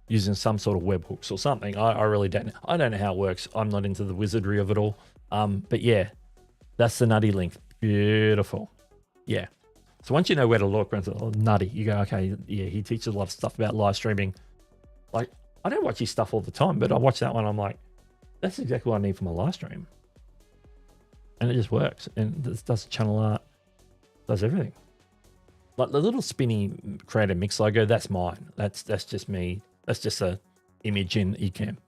using some sort of webhooks or something. I really don't know. I don't know how it works. I'm not into the wizardry of it all. But yeah, that's the Nutty link. Beautiful. Yeah. So once you know where to look, Nutty, you go, okay, yeah, he teaches a lot of stuff about live streaming. Like, I don't watch his stuff all the time, but I watch that one, I'm like, that's exactly what I need for my live stream. And it just works. And it does channel art, does everything. Like the little spinny Creator Mix logo, that's mine. That's just me. That's just a image in Ecamm.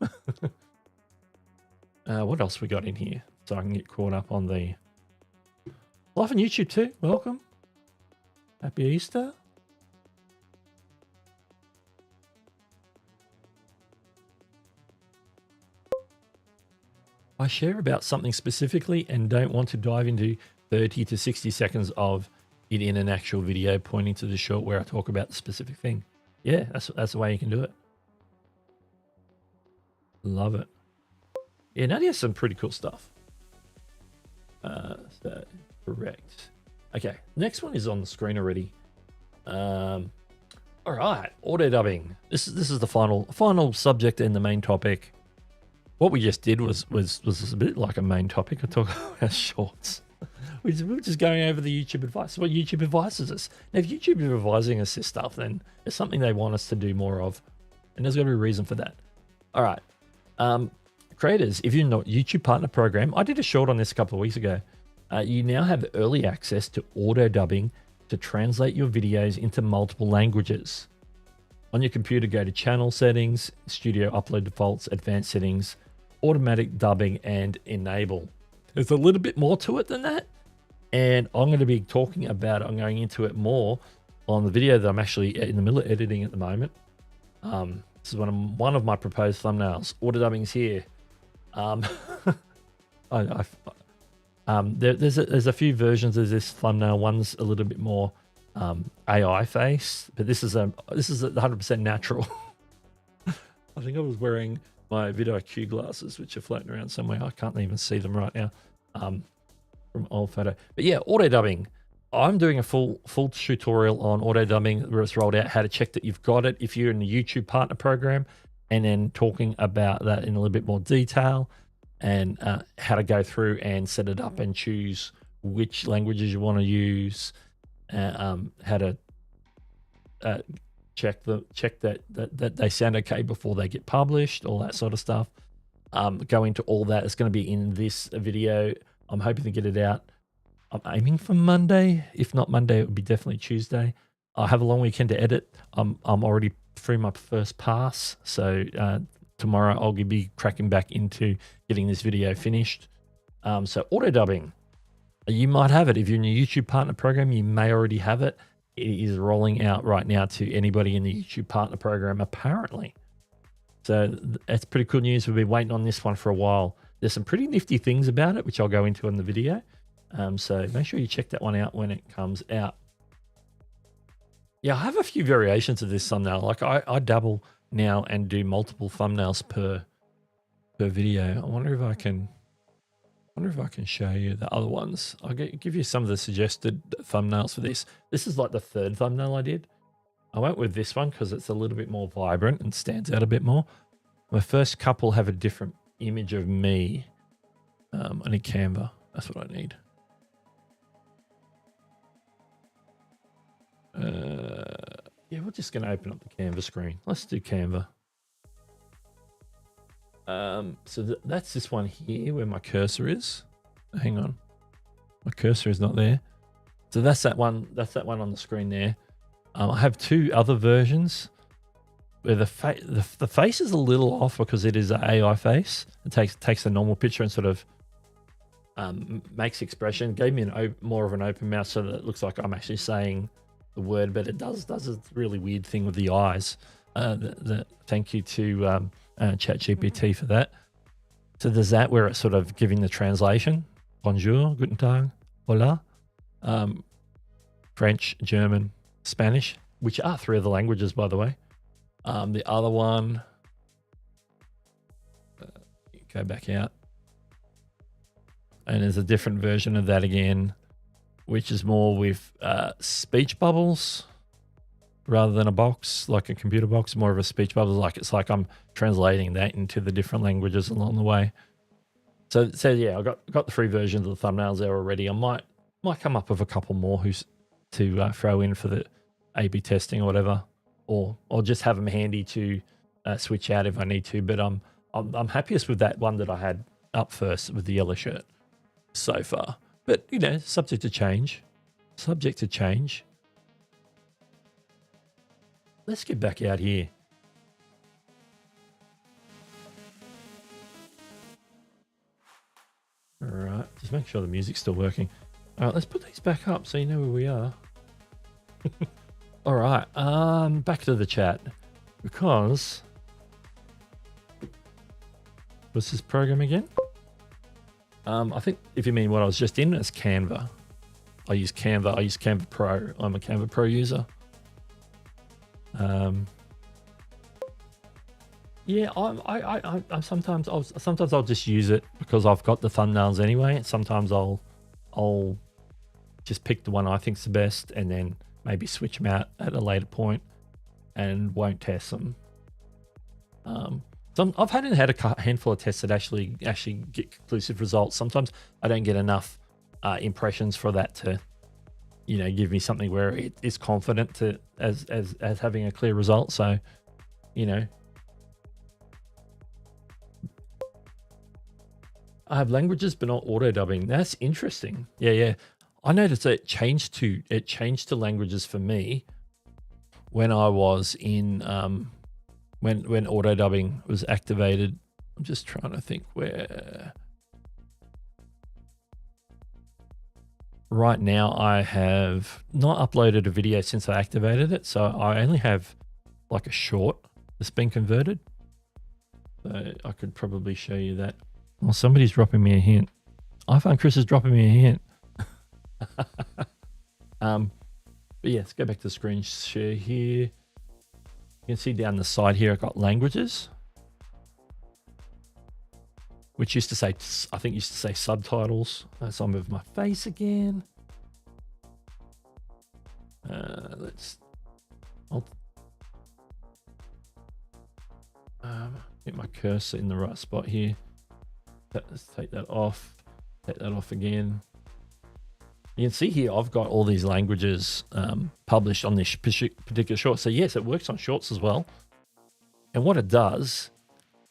What else we got in here? So I can get caught up on the live on YouTube too. Welcome. Happy Easter. I share about something specifically and don't want to dive into 30 to 60 seconds of it in an actual video pointing to the short where I talk about the specific thing. Yeah, that's the way you can do it. Love it. Yeah, Nadia has some pretty cool stuff. So correct. Okay, next one is on the screen already. All right, auto dubbing. This is the final subject and the main topic. What we just did was a bit like a main topic. I talk about shorts. We're just going over the YouTube advice. What YouTube advises us. Now, if YouTube is advising us this stuff, then it's something they want us to do more of, and there's got to be a reason for that. All right, creators, if you're not YouTube Partner Program, I did a short on this a couple of weeks ago. You now have early access to auto dubbing to translate your videos into multiple languages. On your computer, go to Channel Settings, Studio Upload Defaults, Advanced Settings, Automatic Dubbing, and Enable. There's a little bit more to it than that, and I'm going to be talking about it. I'm going into it more on the video that I'm actually in the middle of editing at the moment. This is one of my proposed thumbnails. Auto dubbing is here. There's a few versions of this thumbnail. One's a little bit more AI face, but this is 100% natural. I think I was wearing my VidIQ glasses, which are floating around somewhere. I can't even see them right now from old photo. But yeah, auto dubbing. I'm doing a full tutorial on auto dubbing where it's rolled out, how to check that you've got it if you're in the YouTube Partner Program, and then talking about that in a little bit more detail, and how to go through and set it up and choose which languages you want to use, how to check that they sound okay before they get published, all that sort of stuff. go into all that. It's going to be in this video. I'm hoping to get it out. I'm aiming for Monday. If not Monday, it would be definitely Tuesday. I have a long weekend to edit. I'm already through my first pass. So tomorrow I'll be cracking back into getting this video finished. So auto dubbing, you might have it. If you're in your YouTube partner program, you may already have it. It is rolling out right now to anybody in the YouTube partner program, apparently. So that's pretty cool news. We've been waiting on this one for a while. There's some pretty nifty things about it, which I'll go into in the video. So make sure you check that one out when it comes out. Yeah, I have a few variations of this thumbnail. Like I dabble now and do multiple thumbnails per video. I wonder if I can show you the other ones. I'll give you some of the suggested thumbnails for this. This is like the third thumbnail I did. I went with this one because it's a little bit more vibrant and stands out a bit more. My first couple have a different image of me. I need Canva. That's what I need. Yeah, we're just going to open up the Canva screen. Let's do Canva. So that's this one here where my cursor is. Hang on. My cursor is not there. So that's that one. That's that one on the screen there. I have two other versions where the face is a little off because it is an AI face. It takes a normal picture and sort of makes expression. Gave me more of an open mouth so that it looks like I'm actually saying the word, but it does a really weird thing with the eyes. Thank you to ChatGPT for that. So there's that where it's sort of giving the translation. Bonjour, guten tag, hola. French, German, Spanish, which are three of the languages, by the way. The other one, go back out. And there's a different version of that again, which is more with speech bubbles rather than a box, like a computer box, more of a speech bubble. Like it's like I'm translating that into the different languages along the way. So yeah, I got the three versions of the thumbnails there already. I might come up with a couple more to throw in for the A/B testing or whatever, or just have them handy to switch out if I need to. But I'm happiest with that one that I had up first with the yellow shirt so far. But you know, subject to change. Subject to change. Let's get back out here. All right, just make sure the music's still working. All right, let's put these back up so you know where we are. All right, back to the chat because what's this program again? I think if you mean what I was just in, it's Canva. I use Canva. I use Canva Pro. I'm a Canva Pro user. Yeah, I sometimes I'll just use it because I've got the thumbnails anyway. Sometimes I'll just pick the one I think's the best and then maybe switch them out at a later point and won't test them. I've had a handful of tests that actually get conclusive results. Sometimes I don't get enough impressions for that to, you know, give me something where it is confident to as having a clear result. So, you know, I have languages but not auto dubbing. That's interesting. Yeah. I noticed that it changed to languages for me when I was in when auto dubbing was activated. I'm just trying to think where. Right now, I have not uploaded a video since I activated it, so I only have like a short that's been converted. So I could probably show you that. Well, somebody's dropping me a hint. iPhone Chris is dropping me a hint. But yeah, let's go back to the screen share here. You can see down the side here, I've got languages, which used to say, I think used to say subtitles. So I'll move my face again. I'll get my cursor in the right spot here. Let's take that off. Take that off again. You can see here, I've got all these languages published on this particular short. So yes, it works on shorts as well. And what it does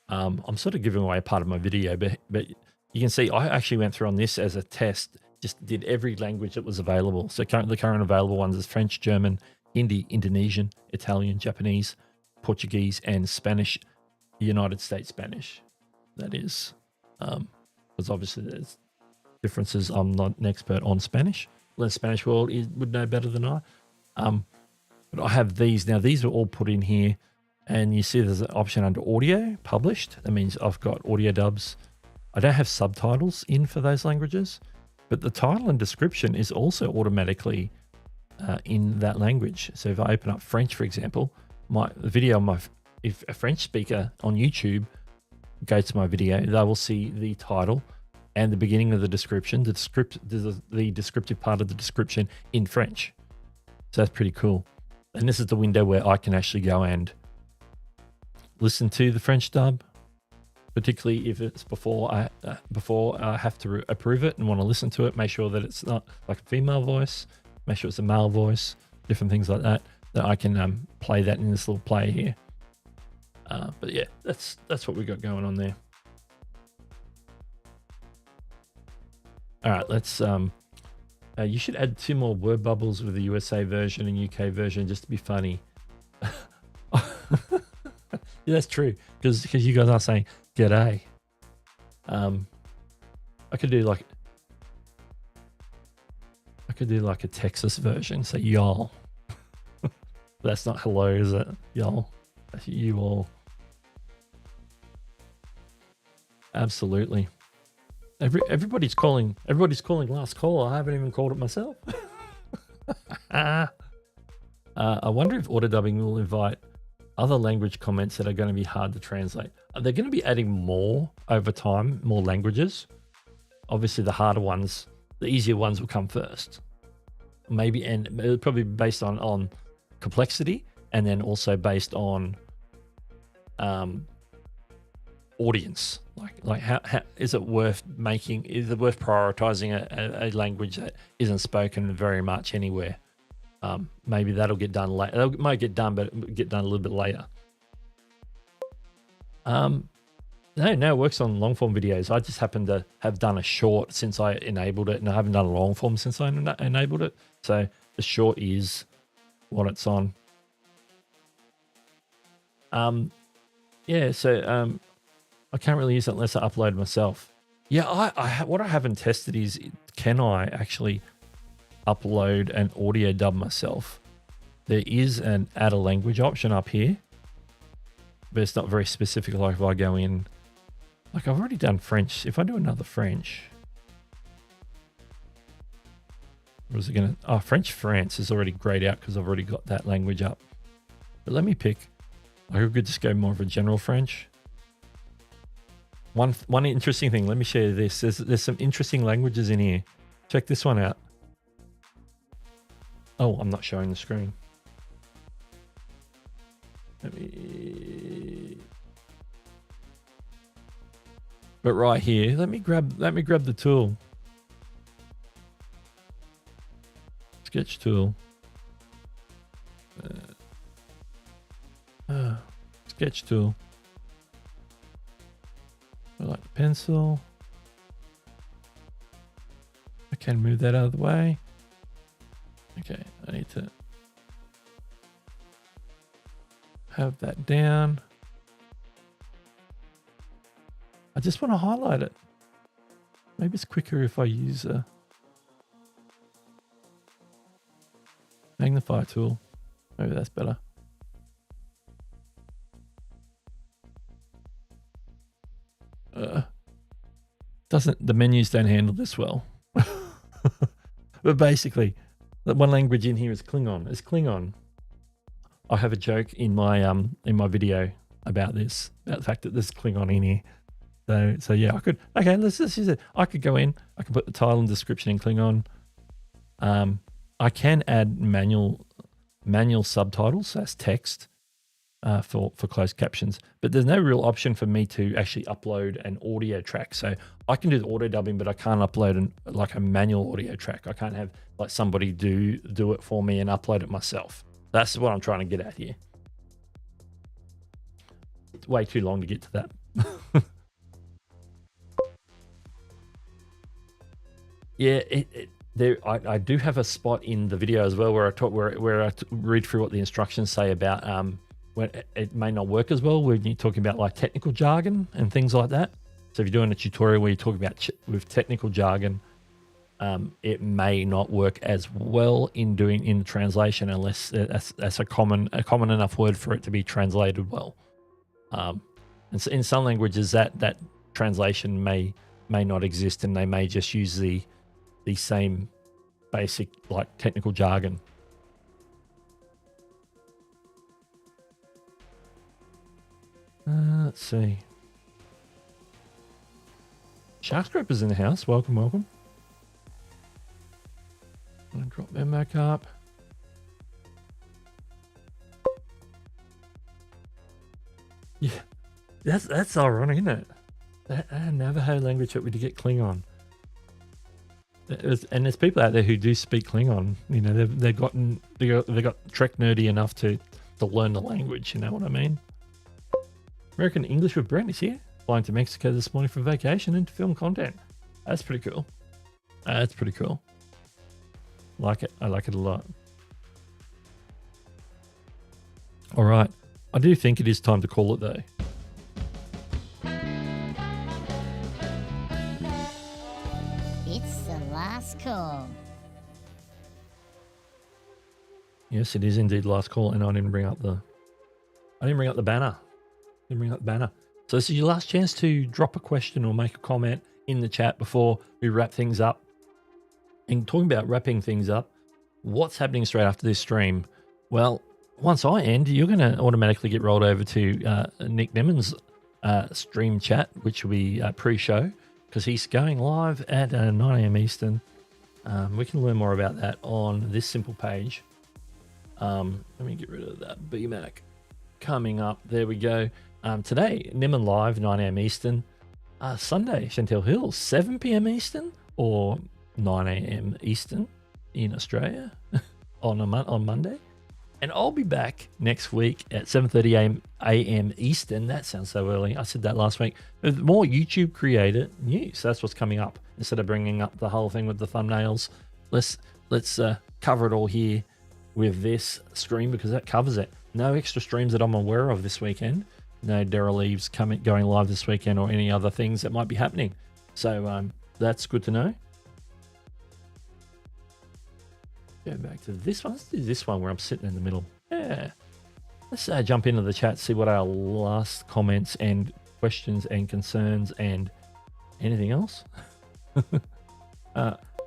I'm sort of giving away a part of my video, but you can see I actually went through on this as a test, just did every language that was available. So the current available ones is French, German, Hindi, Indonesian, Italian, Japanese, Portuguese, and Spanish, United States Spanish. That is, because obviously there's differences. I'm not an expert on Spanish. The Spanish world would know better than I. But I have these. Now, these are all put in here. And you see there's an option under audio, published. That means I've got audio dubs. I don't have subtitles in for those languages, but the title and description is also automatically in that language. So if I open up French, for example, the video, if a French speaker on YouTube goes to my video, they will see the title and the beginning of the description, the descriptive part of the description in French. So that's pretty cool. And this is the window where I can actually go and listen to the French dub, particularly if it's before I have to approve it and want to listen to it. Make sure that it's not like a female voice. Make sure it's a male voice. Different things like that. That I can play that in this little player here. But yeah, that's what we got going on there. All right, let's. You should add 2 more word bubbles with the USA version and UK version just to be funny. Yeah, that's true, because you guys are saying g'day. I could do like a Texas version, say y'all. That's not hello, is it? Y'all. That's you all. Absolutely. Everybody's calling last call. I haven't even called it myself. I wonder if auto dubbing will invite other language comments that are going to be hard to translate. They're going to be adding more over time, more languages. Obviously, the harder ones, the easier ones will come first. Maybe, and it'll probably be based on complexity, and then also based on audience. Like how is it worth prioritizing a language that isn't spoken very much anywhere? Maybe that'll get done later. It might get done, but it'll get done a little bit later. No, it works on long form videos. I just happen to have done a short since I enabled it, and I haven't done a long form since I enabled it. So the short is what it's on. Yeah, so I can't really use it unless I upload myself. Yeah, what I haven't tested is, can I actually upload an audio dub myself? There is an add a language option up here, but it's not very specific. Like if I go in, like I've already done French. If I do another French, what is it gonna? Oh, French France is already grayed out because I've already got that language up. But let me pick. I could just go more of a general French. One interesting thing. Let me share this. There's some interesting languages in here. Check this one out. Oh, I'm not showing the screen. But right here, let me grab the tool. Sketch tool. Sketch tool. I like the pencil. I can move that out of the way. Okay, I need to have that down. I just want to highlight it. Maybe it's quicker if I use a magnify tool. Maybe that's better. The menus don't handle this well. But basically, the one language in here is Klingon. It's Klingon. I have a joke in my video about this, about the fact that there's Klingon in here. So yeah, let's use it. I could go in, I can put the title and description in Klingon. I can add manual subtitles, so that's text, for closed captions, but there's no real option for me to actually upload an audio track. So I can do the auto dubbing, but I can't upload like a manual audio track. I can't have like somebody do it for me and upload it myself. That's what I'm trying to get at here. It's way too long to get to that. Yeah, I do have a spot in the video as well where I talk where I read through what the instructions say about when it may not work as well when you're talking about like technical jargon and things like that. So if you're doing a tutorial where you're talking about with technical jargon, it may not work as well in the translation unless that's a common enough word for it to be translated well. And so in some languages that translation may not exist, and they may just use the same basic like technical jargon. Let's see. Shark Scraper's in the house. Welcome. I'm gonna drop them back up. Yeah, that's ironic, isn't it? That Navajo language that we did get Klingon. And there's people out there who do speak Klingon. You know, they got Trek nerdy enough to learn the language. You know what I mean? American English with Brent is here. Flying to Mexico this morning for vacation and to film content. That's pretty cool. That's pretty cool. Like it. I like it a lot. All right. I do think it is time to call it though. It's the last call. Yes, it is indeed last call, and I didn't bring up the banner. So this is your last chance to drop a question or make a comment in the chat before we wrap things up. And talking about wrapping things up, what's happening straight after this stream? Well, once I end, you're going to automatically get rolled over to Nick Nemmen's stream chat, which will be pre-show, because he's going live at 9 a.m. Eastern. We can learn more about that on this simple page. Let me get rid of that BMAC. Coming up, there we go. Today, Nemmen live, 9 a.m. Eastern. Sunday, Chantel Hill, 7 p.m. Eastern or 9 a.m. Eastern in Australia on Monday. And I'll be back next week at 7:30 a.m. Eastern. That sounds so early. I said that last week. With more YouTube creator news. That's what's coming up. Instead of bringing up the whole thing with the thumbnails, let's cover it all here with this stream, because that covers it. No extra streams that I'm aware of this weekend. No Daryl Eves going live this weekend or any other things that might be happening. So that's good to know. Go back to this one. Let's do this one where I'm sitting in the middle. Yeah. Let's jump into the chat, see what our last comments and questions and concerns and anything else.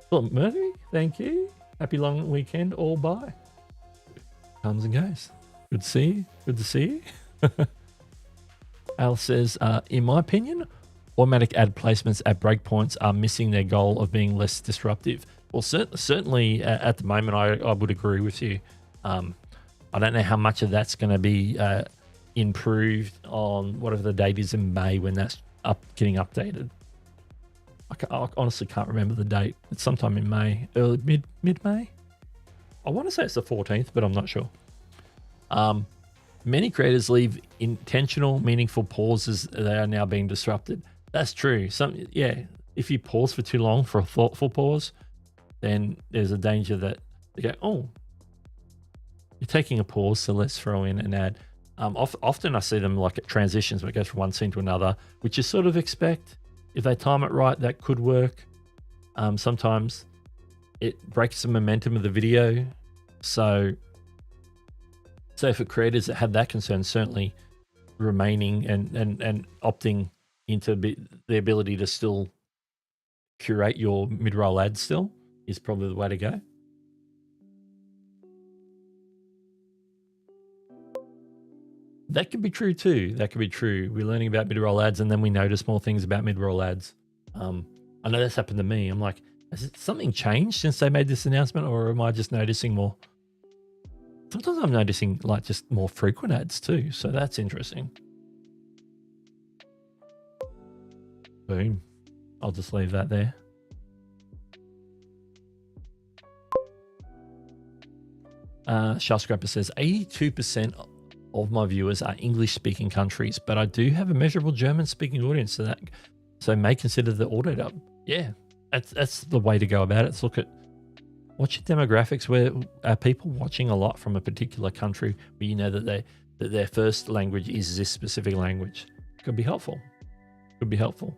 Philip Murphy, thank you. Happy long weekend. All bye. Comes and goes. Good to see you. Good to see you. Al says, in my opinion, automatic ad placements at breakpoints are missing their goal of being less disruptive. Well, certainly at the moment, I would agree with you. I don't know how much of that's going to be improved on whatever the date is in May when that's getting updated. I honestly can't remember the date. It's sometime in May, early mid-May. I want to say it's the 14th, but I'm not sure. Many creators leave intentional, meaningful pauses. They are now being disrupted. That's true. If you pause for too long for a thoughtful pause, then there's a danger that they go, oh, you're taking a pause, so let's throw in an ad. Often I see them like at transitions where it goes from one scene to another, which you sort of expect. If they time it right, that could work. Sometimes it breaks the momentum of the video. So for creators that have that concern, certainly remaining and opting into the ability to still curate your mid-roll ads still is probably the way to go. That could be true too. That could be true. We're learning about mid-roll ads and then we notice more things about mid-roll ads. I know that's happened to me. I'm like, has something changed since they made this announcement, or am I just noticing more? Sometimes I'm noticing like just more frequent ads too. So that's interesting. Boom. I'll just leave that there. Shascraper says 82% of my viewers are English-speaking countries, but I do have a measurable German-speaking audience, so may consider the auto dub. Yeah, that's the way to go about it. Let's look at what's your demographics. Where are people watching a lot from a particular country where you know that their first language is this specific language? Could be helpful. Could be helpful.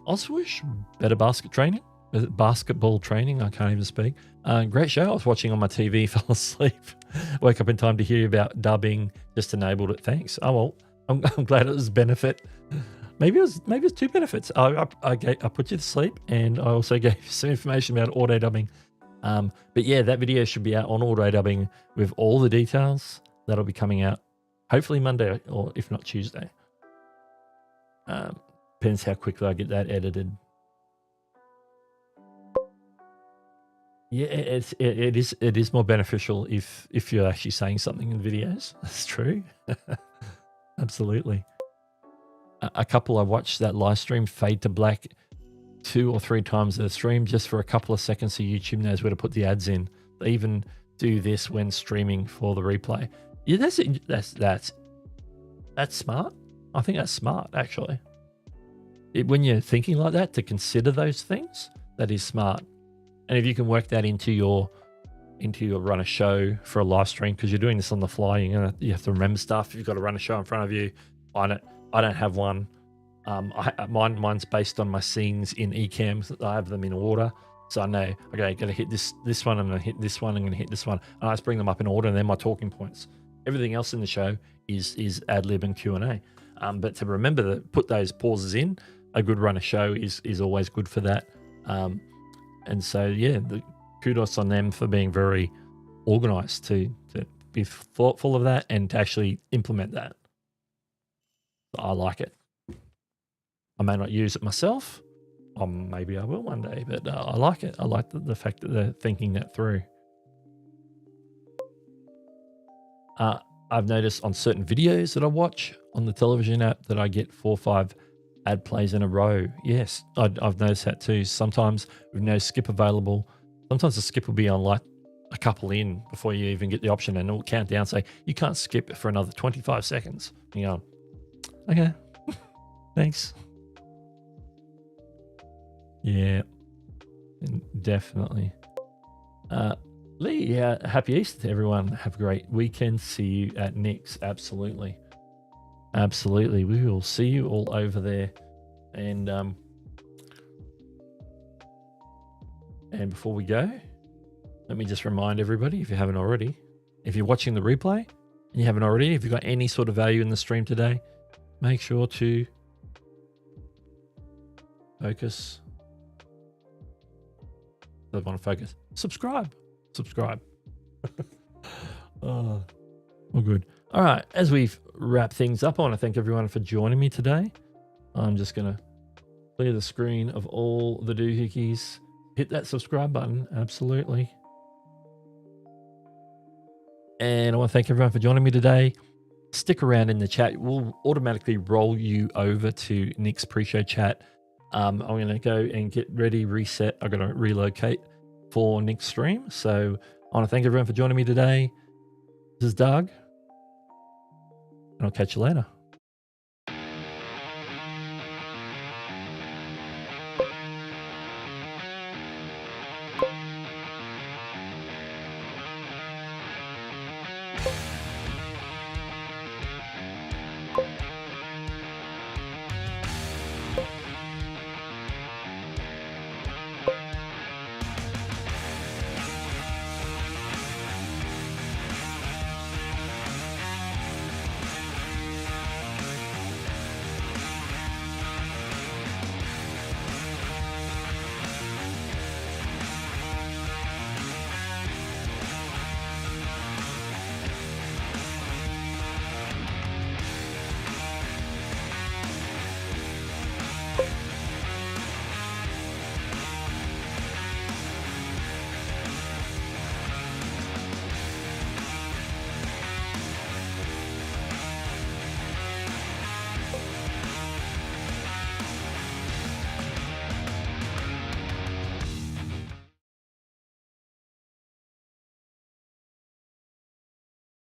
Also wish better basketball training. I can't even speak. Great show. I was watching on my TV, fell asleep. Woke up in time to hear about dubbing. Just enabled it. Thanks. Oh well, I'm glad it was a benefit. Maybe it was two benefits. I put you to sleep, and I also gave you some information about auto dubbing. But yeah, that video should be out on auto dubbing with all the details. That'll be coming out hopefully Monday, or if not Tuesday. Depends how quickly I get that edited. Yeah, it is more beneficial if you're actually saying something in videos. That's true. Absolutely. A couple I watched that live stream fade to black 2 or 3 times the stream just for a couple of seconds, so YouTube knows where to put the ads in. They even do this when streaming for the replay. Yeah, that's smart. I think that's smart, actually. When you're thinking like that, to consider those things, that is smart. And if you can work that into your run a show for a live stream, because you're doing this on the fly, you have to remember stuff. You've got to run a show in front of you. I don't have one. Mine's based on my scenes in Ecamm. I have them in order, so I know. Okay, I'm gonna hit this one. I'm gonna hit this one. I'm gonna hit this one. And I just bring them up in order, and they're my talking points. Everything else in the show is ad lib and Q&A. But to remember to put those pauses in, a good run of show is always good for that. And so yeah, kudos on them for being very organized to be thoughtful of that and to actually implement that. I like it. I may not use it myself, or maybe I will one day, but I like it. I like the fact that they're thinking that through. I've noticed on certain videos that I watch on the television app that I get 4 or 5 ad plays in a row. Yes, I've noticed that too. Sometimes with no skip available, sometimes the skip will be on like a couple in before you even get the option, and it will count down, say you can't skip for another 25 seconds. You go, okay, thanks. Yeah, definitely. Lee, happy Easter to everyone. Have a great weekend. See you at Nick's. Absolutely. Absolutely. We will see you all over there. And before we go, let me just remind everybody, if you haven't already, if you're watching the replay and you haven't already, if you've got any sort of value in the stream today, make sure to focus. I want to focus. Subscribe. Oh, all good. All right. As we wrap things up, I want to thank everyone for joining me today. I'm just going to clear the screen of all the doohickeys. Hit that subscribe button. Absolutely. And I want to thank everyone for joining me today. Stick around in the chat. We'll automatically roll you over to Nick's pre-show chat. I'm going to go and get ready, reset. I'm going to relocate for Nick's stream. So I want to thank everyone for joining me today. This is Doug, and I'll catch you later.